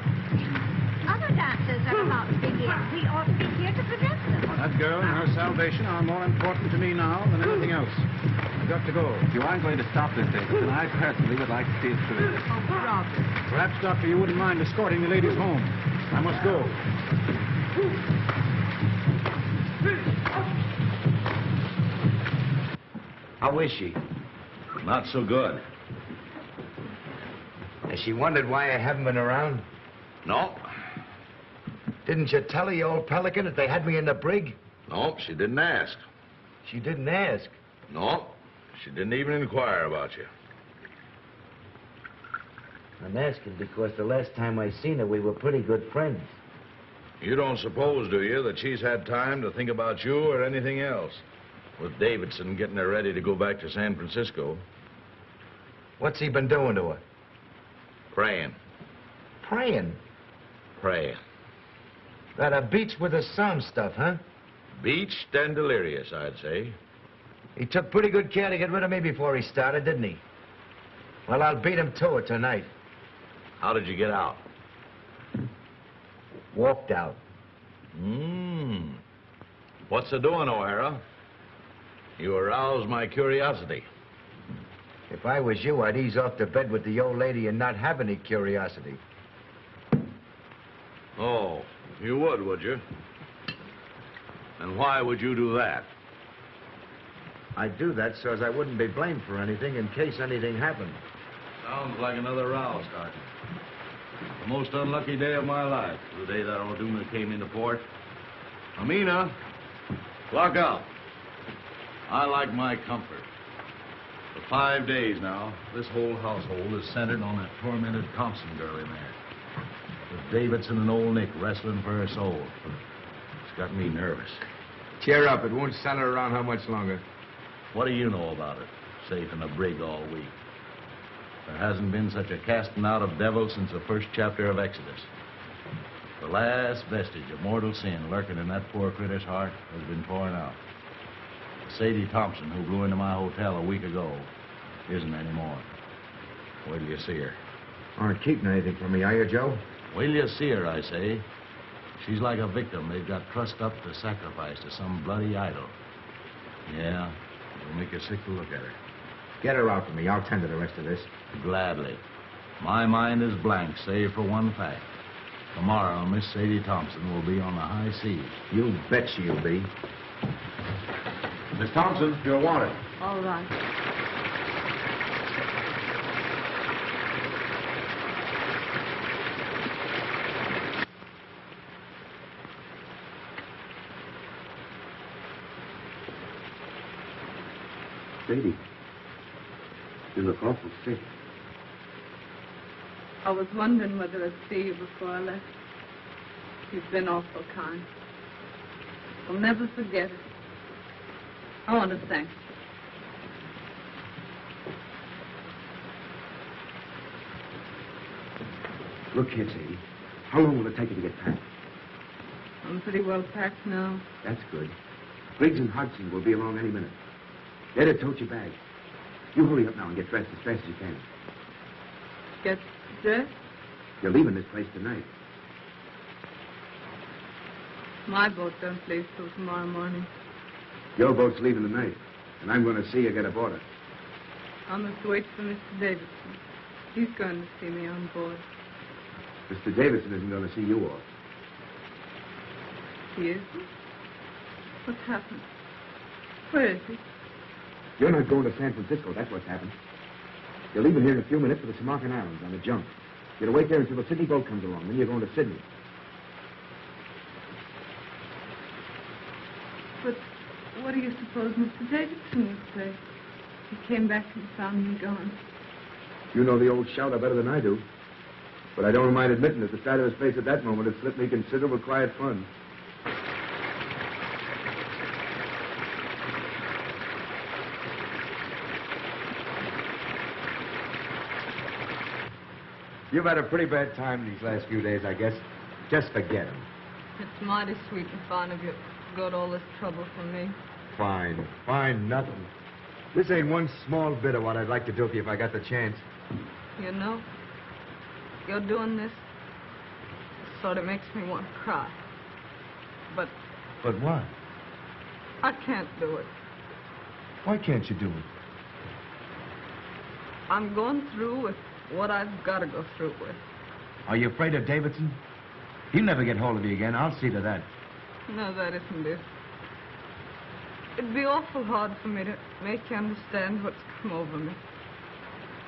other dancers are about to begin. We ought to be here to prevent them. That girl and her salvation are more important to me now than anything else. I've got to go. If you aren't going to stop this, David, then I personally would like to see it through. Oh, Robert. Perhaps, Doctor, you wouldn't mind escorting the ladies home. I must go. How is she? Not so good. Has she wondered why I haven't been around? No. Didn't you tell her, you old pelican, that they had me in the brig? No, she didn't ask. She didn't ask. No, she didn't even inquire about you. I'm asking because the last time I seen her, we were pretty good friends. You don't suppose, do you, that she's had time to think about you or anything else? With Davidson getting her ready to go back to San Francisco. What's he been doing to her? Praying. Praying? Praying. That beats with the sound stuff, huh? Beached and delirious, I'd say. He took pretty good care to get rid of me before he started, didn't he? Well, I'll beat him to it tonight. How did you get out? Walked out. What's the doing, O'Hara? You aroused my curiosity. If I was you, I'd ease off to bed with the old lady and not have any curiosity. Oh, you would you? And why would you do that? I'd do that so as I wouldn't be blamed for anything in case anything happened. Sounds like another row, Sergeant. The most unlucky day of my life, the day that Orduna came into port. Amina, lock out. I like my comfort. For 5 days now, this whole household is centered on that tormented Thompson girl in there. With Davidson and old Nick wrestling for her soul. It's got me nervous. Cheer up. It won't center around how much longer. What do you know about it? Safe in a brig all week. There hasn't been such a casting out of devils since the first chapter of Exodus. The last vestige of mortal sin lurking in that poor critter's heart has been torn out. Sadie Thompson, who blew into my hotel a week ago, isn't anymore. Wait till you see her. Aren't keeping anything from me, are you, Joe? Wait till you see her, I say. She's like a victim they've got trussed up to sacrifice to some bloody idol. Yeah, it'll make you sick to look at her. Get her out for me. I'll tend to the rest of this. Gladly. My mind is blank, save for one fact. Tomorrow, Miss Sadie Thompson will be on the high seas. You bet she'll be. Miss Thompson, you're wanted. All right. Sadie, you look awful sick. I was wondering whether I'd see you before I left. You've been awful kind. I'll never forget it. I want to thank you. Look here, Sadie. How long will it take you to get packed? I'm pretty well packed now. That's good. Briggs and Hodgson will be along any minute. They're to tote your bag. You hurry up now and get dressed as fast as you can. Get dressed? You're leaving this place tonight. My boat don't leave till tomorrow morning. Your boat's leaving tonight, and I'm going to see you get aboard it. I must wait for Mr. Davidson. He's going to see me on board. Mr. Davidson isn't going to see you off. He isn't? What's happened? Where is he? You're not going to San Francisco, that's what's happened. You're leaving here in a few minutes for the Samarkand Islands on the junk. You're to wait there until the Sydney boat comes along, then you're going to Sydney. But what do you suppose Mr. Davidson would say? He came back and found me gone. You know the old shouter better than I do. But I don't mind admitting that the sight of his face at that moment has slipped me considerable quiet fun. You've had a pretty bad time these last few days, I guess. Just forget him. It's mighty sweet and fine of you to go to all this trouble for me. Fine. Fine, nothing. This ain't one small bit of what I'd like to do for you if I got the chance. You know, you're doing this sort of makes me want to cry. But But what? I can't do it. Why can't you do it? I'm going through with what I've got to go through with. Are you afraid of Davidson? He'll never get hold of you again. I'll see to that. No, that isn't it. It'd be awful hard for me to make you understand what's come over me.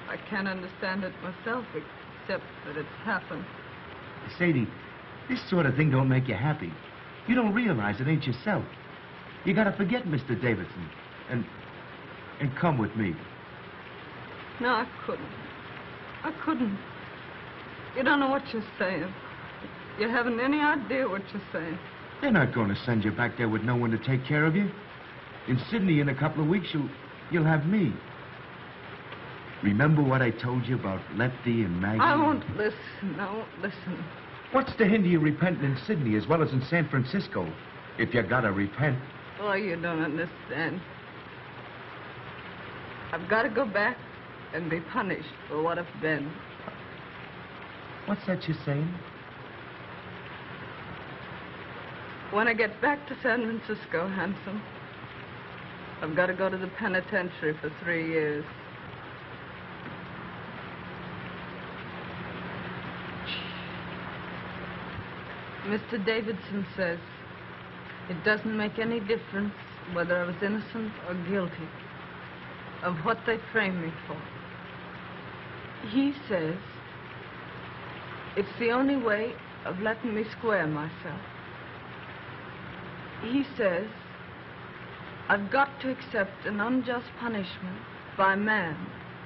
I can't understand it myself, except that it's happened. Sadie, this sort of thing don't make you happy. You don't realize it ain't yourself. You gotta forget Mr. Davidson and come with me. No, I couldn't. I couldn't. You don't know what you're saying. You haven't any idea what you're saying. They're not going to send you back there with no one to take care of you. In Sydney, in a couple of weeks, you'll have me. Remember what I told you about Lefty and Maggie? I won't listen. I won't listen. What's to hinder you repenting in Sydney as well as in San Francisco? if you gotta repent. Oh, you don't understand. I've got to go back and be punished for what I've been. What's that you're saying? When I get back to San Francisco, Handsome, I've got to go to the penitentiary for 3 years. Mr. Davidson says it doesn't make any difference whether I was innocent or guilty of what they framed me for. He says it's the only way of letting me square myself. He says I've got to accept an unjust punishment by man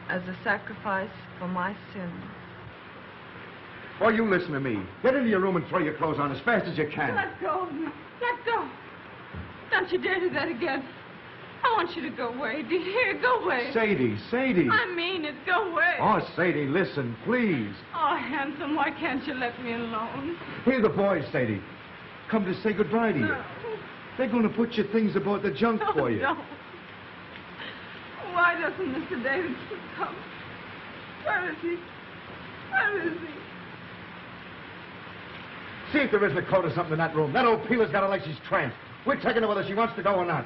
as a sacrifice for my sins. Oh, you listen to me. Get into your room and throw your clothes on as fast as you can. Let go of me. Let go. Don't you dare do that again. I want you to go away. Do you hear? Go away. Sadie, Sadie. I mean it. Go away. Oh, Sadie, listen, please. Oh, Handsome, why can't you let me alone? Here are the boys, Sadie. Come to say goodbye to you. No. They're going to put your things aboard the junk for you. No. Why doesn't Mr. Davidson come? Where is he? Where is he? See if there isn't a coat or something in that room. That old peeler's got her like she's tranced. We're taking her whether she wants to go or not.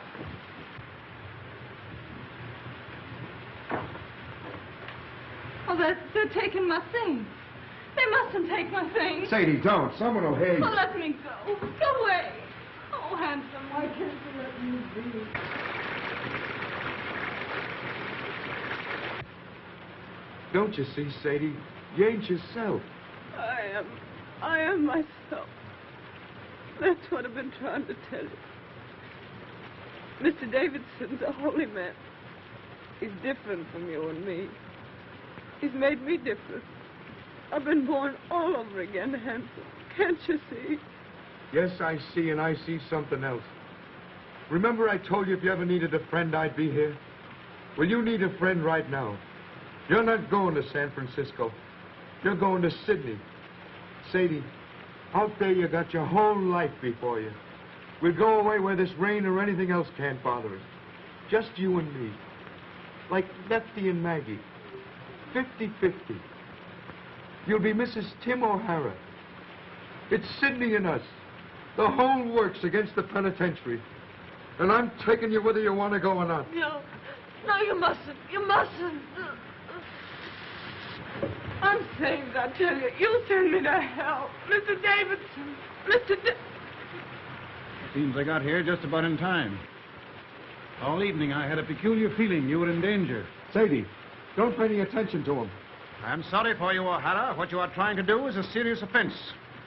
Oh, they're taking my things. They mustn't take my things. Sadie, don't. Someone will hear you. Oh, let me go. Go away. Oh, Handsome, why can't you let me be? Don't you see, Sadie? You ain't yourself. I am myself. That's what I've been trying to tell you. Mr. Davidson's a holy man. He's different from you and me. He's made me different. I've been born all over again, Handsome. Can't you see? Yes, I see, and I see something else. Remember I told you if you ever needed a friend, I'd be here? Well, you need a friend right now. You're not going to San Francisco. You're going to Sydney. Sadie, out there you got your whole life before you. We'll go away where this rain or anything else can't bother us. Just you and me. Like Lefty and Maggie. 50-50. You'll be Mrs. Tim O'Hara. It's Sydney and us. The whole works against the penitentiary. And I'm taking you whether you want to go or not. No, you mustn't. You mustn't. I'm saved, I tell you. You'll send me to hell. Mr. Davidson. Seems I got here just about in time. All evening I had a peculiar feeling you were in danger. Sadie, don't pay any attention to him. I'm sorry for you, O'Hara. What you are trying to do is a serious offense.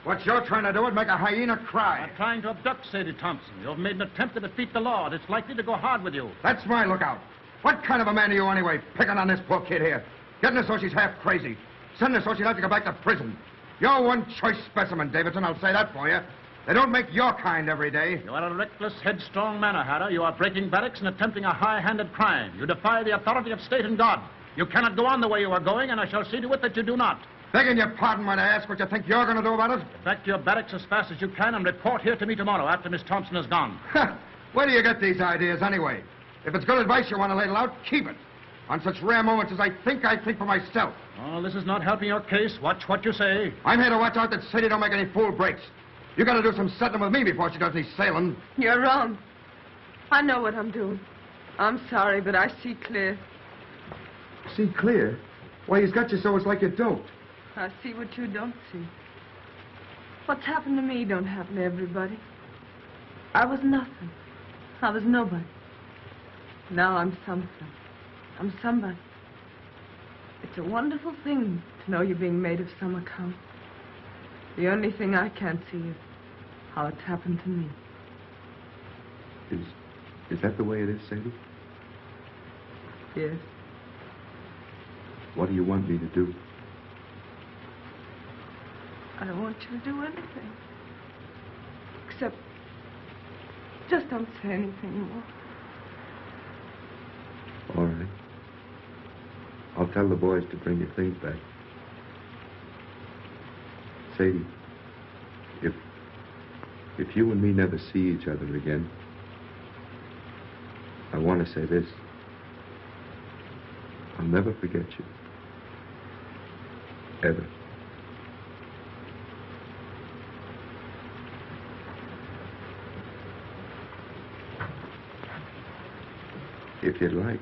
What you're trying to do is make a hyena cry. You're trying to abduct Sadie Thompson. You've made an attempt to defeat the law, and it's likely to go hard with you. That's my lookout. What kind of a man are you anyway, picking on this poor kid here? Getting her so she's half crazy. Sending her so she'll have to go back to prison. You're one choice specimen, Davidson, I'll say that for you. They don't make your kind every day. You are a reckless, headstrong man, O'Hara. You are breaking barracks and attempting a high-handed crime. You defy the authority of state and God. You cannot go on the way you are going, and I shall see to it that you do not. Begging your pardon when I ask what you think you're going to do about it? Get back to your barracks as fast as you can and report here to me tomorrow after Miss Thompson is gone. Where do you get these ideas anyway? If it's good advice you want to ladle out, keep it. On such rare moments as I think for myself. Oh, this is not helping your case. Watch what you say. I'm here to watch out that Sadie don't make any fool breaks. You got to do some settling with me before she does any sailing. You're wrong. I know what I'm doing. I'm sorry, but I see clear. See clear? Why, he's got you so it's like you don't. I see what you don't see. What's happened to me don't happen to everybody. I was nothing. I was nobody. Now I'm something. I'm somebody. It's a wonderful thing to know you're being made of some account. The only thing I can't see is how it's happened to me. Is that the way it is, Sadie? Yes. What do you want me to do? I don't want you to do anything. Except, just don't say anything more. All right. I'll tell the boys to bring your things back. if you and me never see each other again, I want to say this. I'll never forget you. Ever. If you'd like,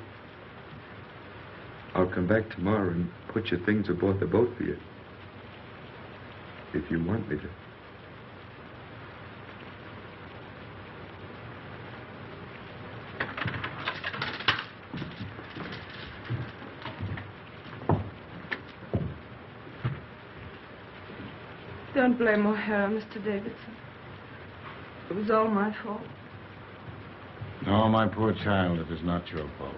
I'll come back tomorrow and put your things aboard the boat for you. If you want me to. Don't blame O'Hara, Mr. Davidson. It was all my fault. No, my poor child, it is not your fault.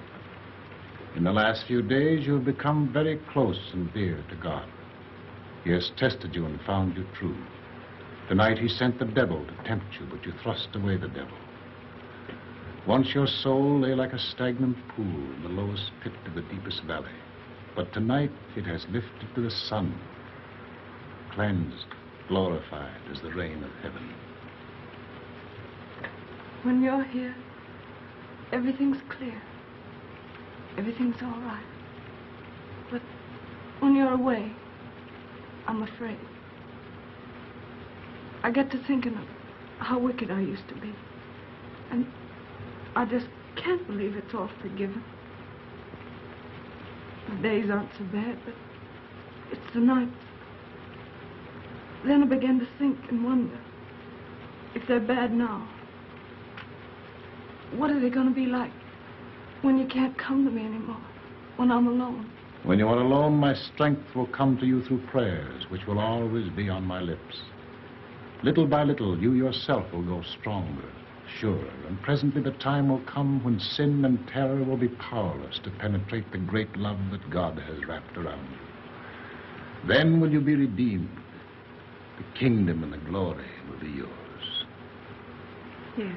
In the last few days, you have become very close and dear to God. He has tested you and found you true. Tonight, he sent the devil to tempt you, but you thrust away the devil. Once your soul lay like a stagnant pool in the lowest pit of the deepest valley. But tonight, it has lifted to the sun, cleansed, glorified as the rain of heaven. When you're here, everything's clear. Everything's all right. But when you're away, I'm afraid. I get to thinking of how wicked I used to be. And I just can't believe it's all forgiven. The days aren't so bad, but it's the nights. Then I began to think and wonder, if they're bad now, what are they going to be like when you can't come to me anymore, when I'm alone? When you are alone, my strength will come to you through prayers, which will always be on my lips. Little by little, you yourself will grow stronger, surer, and presently the time will come when sin and terror will be powerless to penetrate the great love that God has wrapped around you. Then will you be redeemed. The kingdom and the glory will be yours. Yes.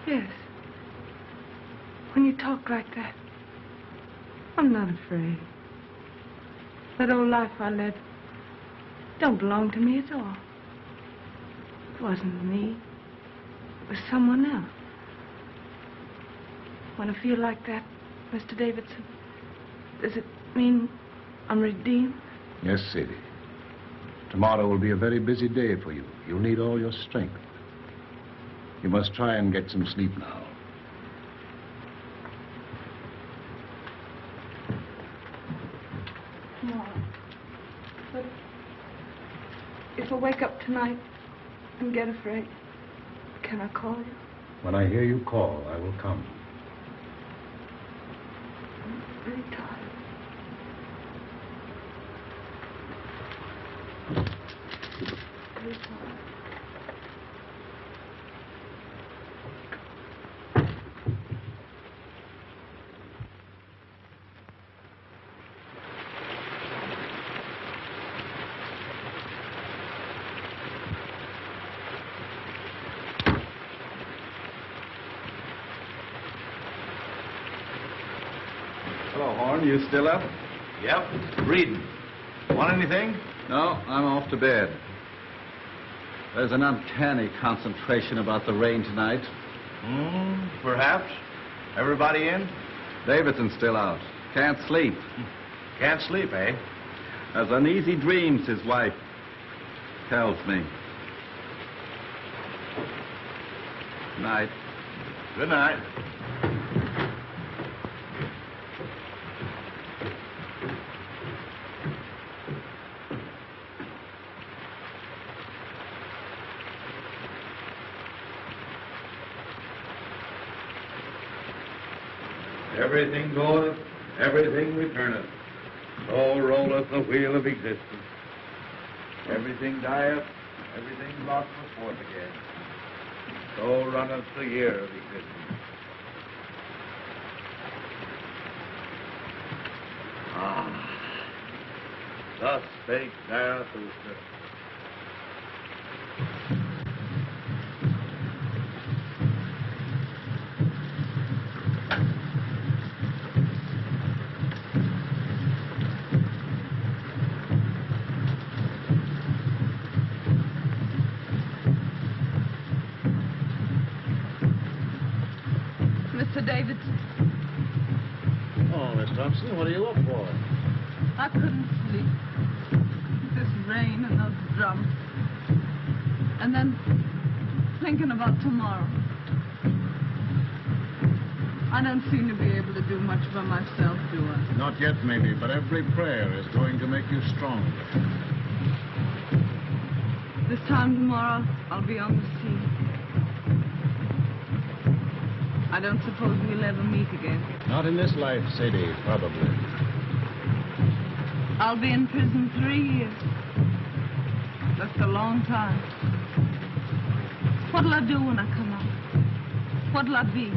Yes. When you talk like that, I'm not afraid. That old life I led don't belong to me at all. It wasn't me. It was someone else. When I feel like that, Mr. Davidson, does it mean I'm redeemed? Yes, Sadie. Tomorrow will be a very busy day for you. You'll need all your strength. You must try and get some sleep now. Tomorrow. But if I wake up tonight and get afraid, can I call you? When I hear you call, I will come. I'm very tired. Very tired. Hello, Horn. You still up? Yep, reading. Want anything? No, I'm off to bed. There's an uncanny concentration about the rain tonight. Perhaps. Everybody in? Davidson's still out. Can't sleep. Can't sleep, eh? Has uneasy dreams, his wife tells me. Night. Good night. Everything goeth, everything returneth. So rolleth the wheel of existence. Everything dieth, everything brought forth again. So runneth the year of existence. Thus spake Zarathustra. Davidson. Oh, Miss Thompson, what are you up for? I couldn't sleep. This rain and those drums. And then thinking about tomorrow. I don't seem to be able to do much for myself, do I? Not yet, maybe, but every prayer is going to make you stronger. This time tomorrow, I'll be on the sea. I don't suppose we'll ever meet again. Not in this life, Sadie, probably. I'll be in prison 3 years. That's a long time. What'll I do when I come out? What'll I be?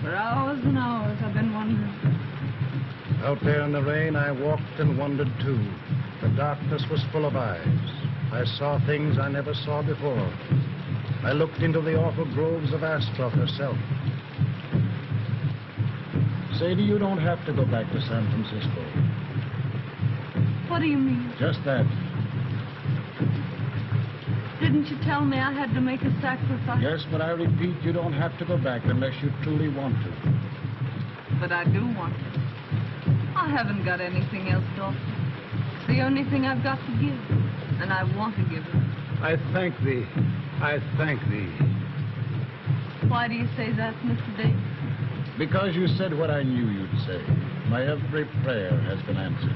For hours and hours, I've been wondering. Out there in the rain, I walked and wondered, too. The darkness was full of eyes. I saw things I never saw before. I looked into the awful groves of Astroth herself. Sadie, you don't have to go back to San Francisco. What do you mean? Just that. Didn't you tell me I had to make a sacrifice? Yes, but I repeat, you don't have to go back unless you truly want to. But I do want to. I haven't got anything else to offer. It's the only thing I've got to give, and I want to give it. I thank thee. I thank thee. Why do you say that, Mr. Davis? Because you said what I knew you'd say. My every prayer has been answered.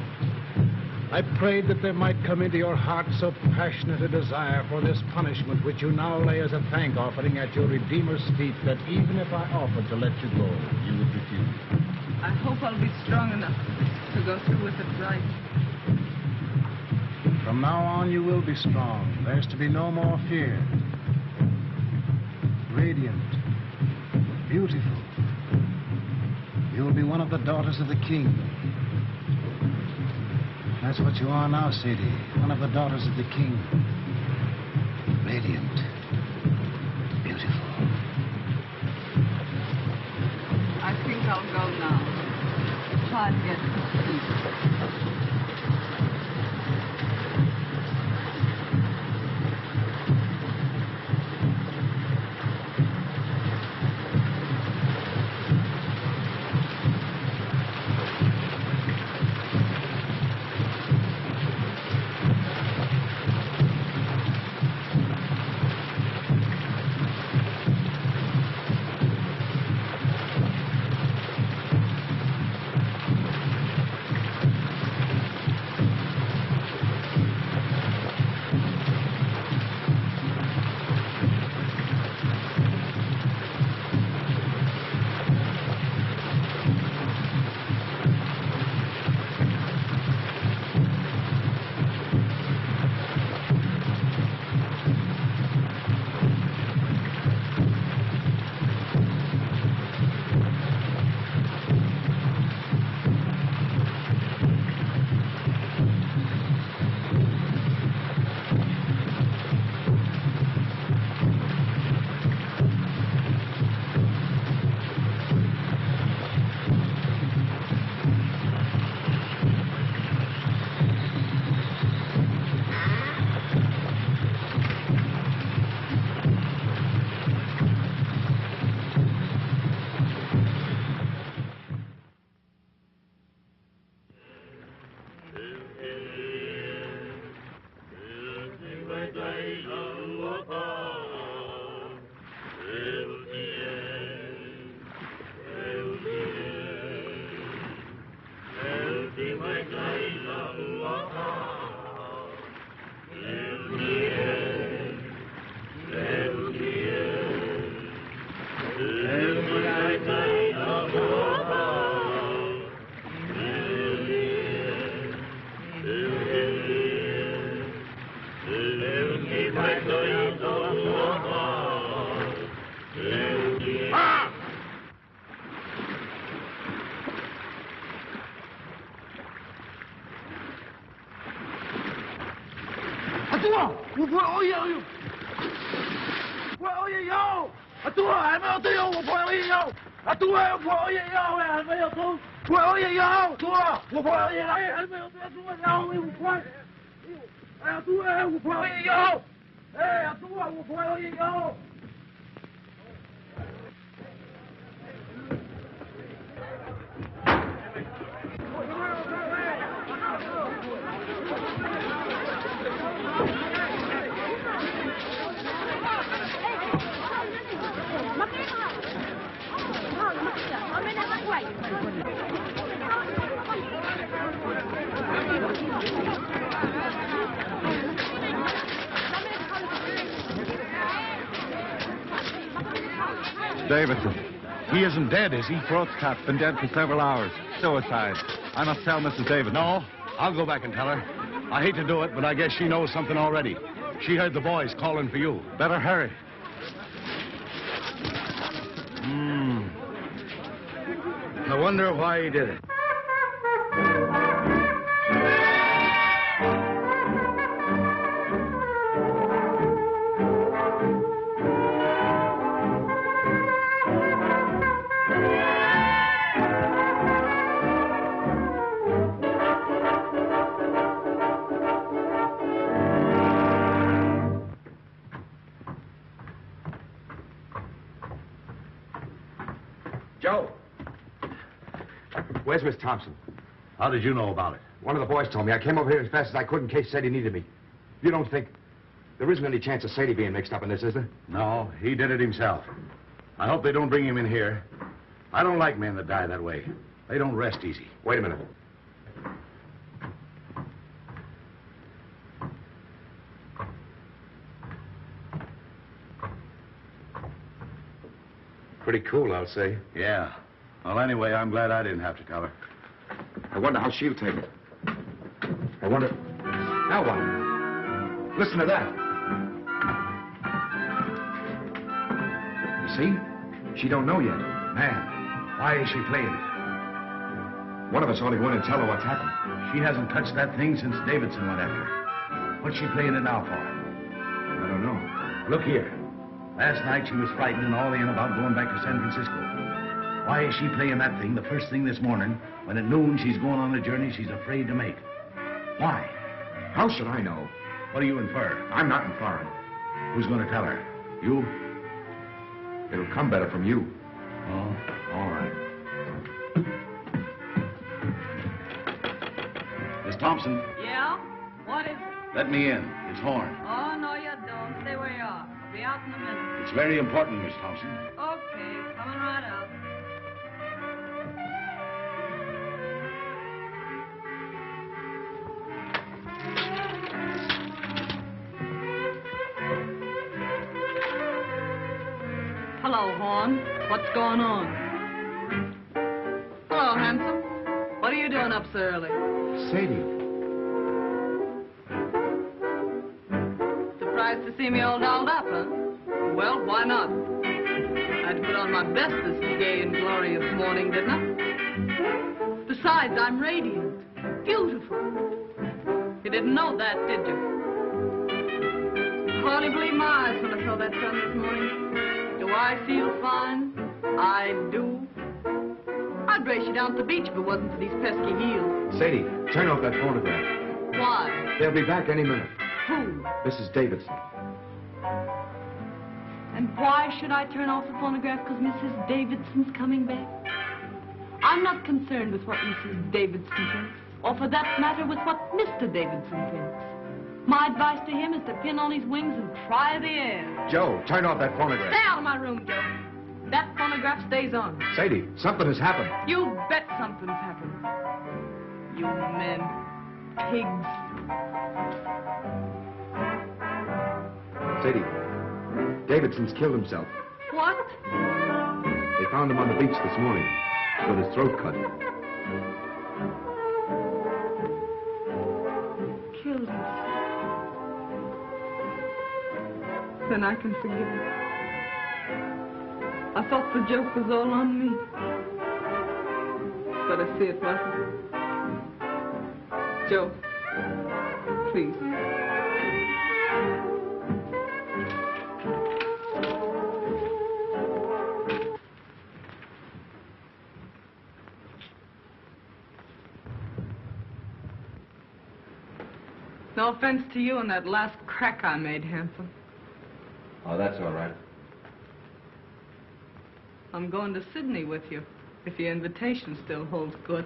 I prayed that there might come into your heart so passionate a desire for this punishment which you now lay as a thank offering at your Redeemer's feet that even if I offered to let you go, you would refuse. I hope I'll be strong enough to go through with it right. From now on, you will be strong. There's to be no more fear. Radiant. Beautiful. You will be one of the daughters of the king. That's what you are now, Sadie. One of the daughters of the king. Radiant. Beautiful. I think I'll go now. Try and get some sleep. Davidson. He isn't dead, is he? Throat's cut. Been dead for several hours. Suicide. I must tell Mrs. Davidson. No, I'll go back and tell her. I hate to do it, but I guess she knows something already. She heard the boys calling for you. Better hurry. I wonder why he did it. Joe! Where's Miss Thompson? How did you know about it? One of the boys told me. I came over here as fast as I could in case Sadie needed me. You don't think... There isn't any chance of Sadie being mixed up in this, is there? No, he did it himself. I hope they don't bring him in here. I don't like men that die that way. They don't rest easy. Wait a minute. Pretty cool, I'll say. Yeah. Well, anyway, I'm glad I didn't have to tell her. I wonder how she'll take it. I wonder... Now what? Listen to that. You see? She don't know yet. Man, why is she playing it? One of us ought to go in and tell her what's happened. She hasn't touched that thing since Davidson went after her. What's she playing it now for? I don't know. Look here. Last night she was frightened and all in about going back to San Francisco. Why is she playing that thing the first thing this morning when at noon she's going on a journey she's afraid to make? Why? How should I know? What do you infer? I'm not inferring. Who's going to tell her? You? It'll come better from you. Oh, all right. Miss Thompson. Yeah? What is it? Let me in. It's Horn. Oh, no, you don't. Stay where you are. I'll be out in a minute. It's very important, Miss Thompson. Okay, coming right out. Hello, Horn. What's going on? Hello, handsome. What are you doing up so early? Sadie. Surprised to see me all dolled up, huh? Well, why not? I had to put on my best this gay and glorious morning, didn't I? Besides, I'm radiant. Beautiful. You didn't know that, did you? Hardly believe my eyes when I saw that sun this morning. Do I feel fine? I do. I'd race you down to the beach if it wasn't for these pesky heels. Sadie, turn off that phonograph. Why? They'll be back any minute. Who? Mrs. Davidson. And why should I turn off the phonograph because Mrs. Davidson's coming back? I'm not concerned with what Mrs. Davidson thinks, or for that matter with what Mr. Davidson thinks. My advice to him is to pin on his wings and try the air. Joe, turn off that phonograph. Stay out of my room, Joe. That phonograph stays on. Sadie, something has happened. You bet something's happened. You men. Pigs. Sadie, Davidson's killed himself. What? They found him on the beach this morning with his throat cut. Killed himself. Then I can forgive him. I thought the joke was all on me. But I see it wasn't. Joe, please. No offense to you and that last crack I made, handsome. Oh, that's all right. I'm going to Sydney with you, if your invitation still holds good.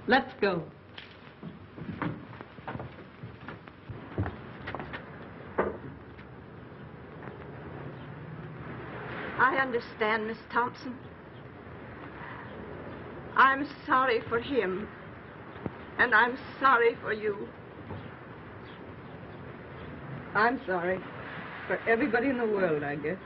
Let's go. I understand, Miss Thompson. I'm sorry for him, and I'm sorry for you. I'm sorry for everybody in the world, I guess.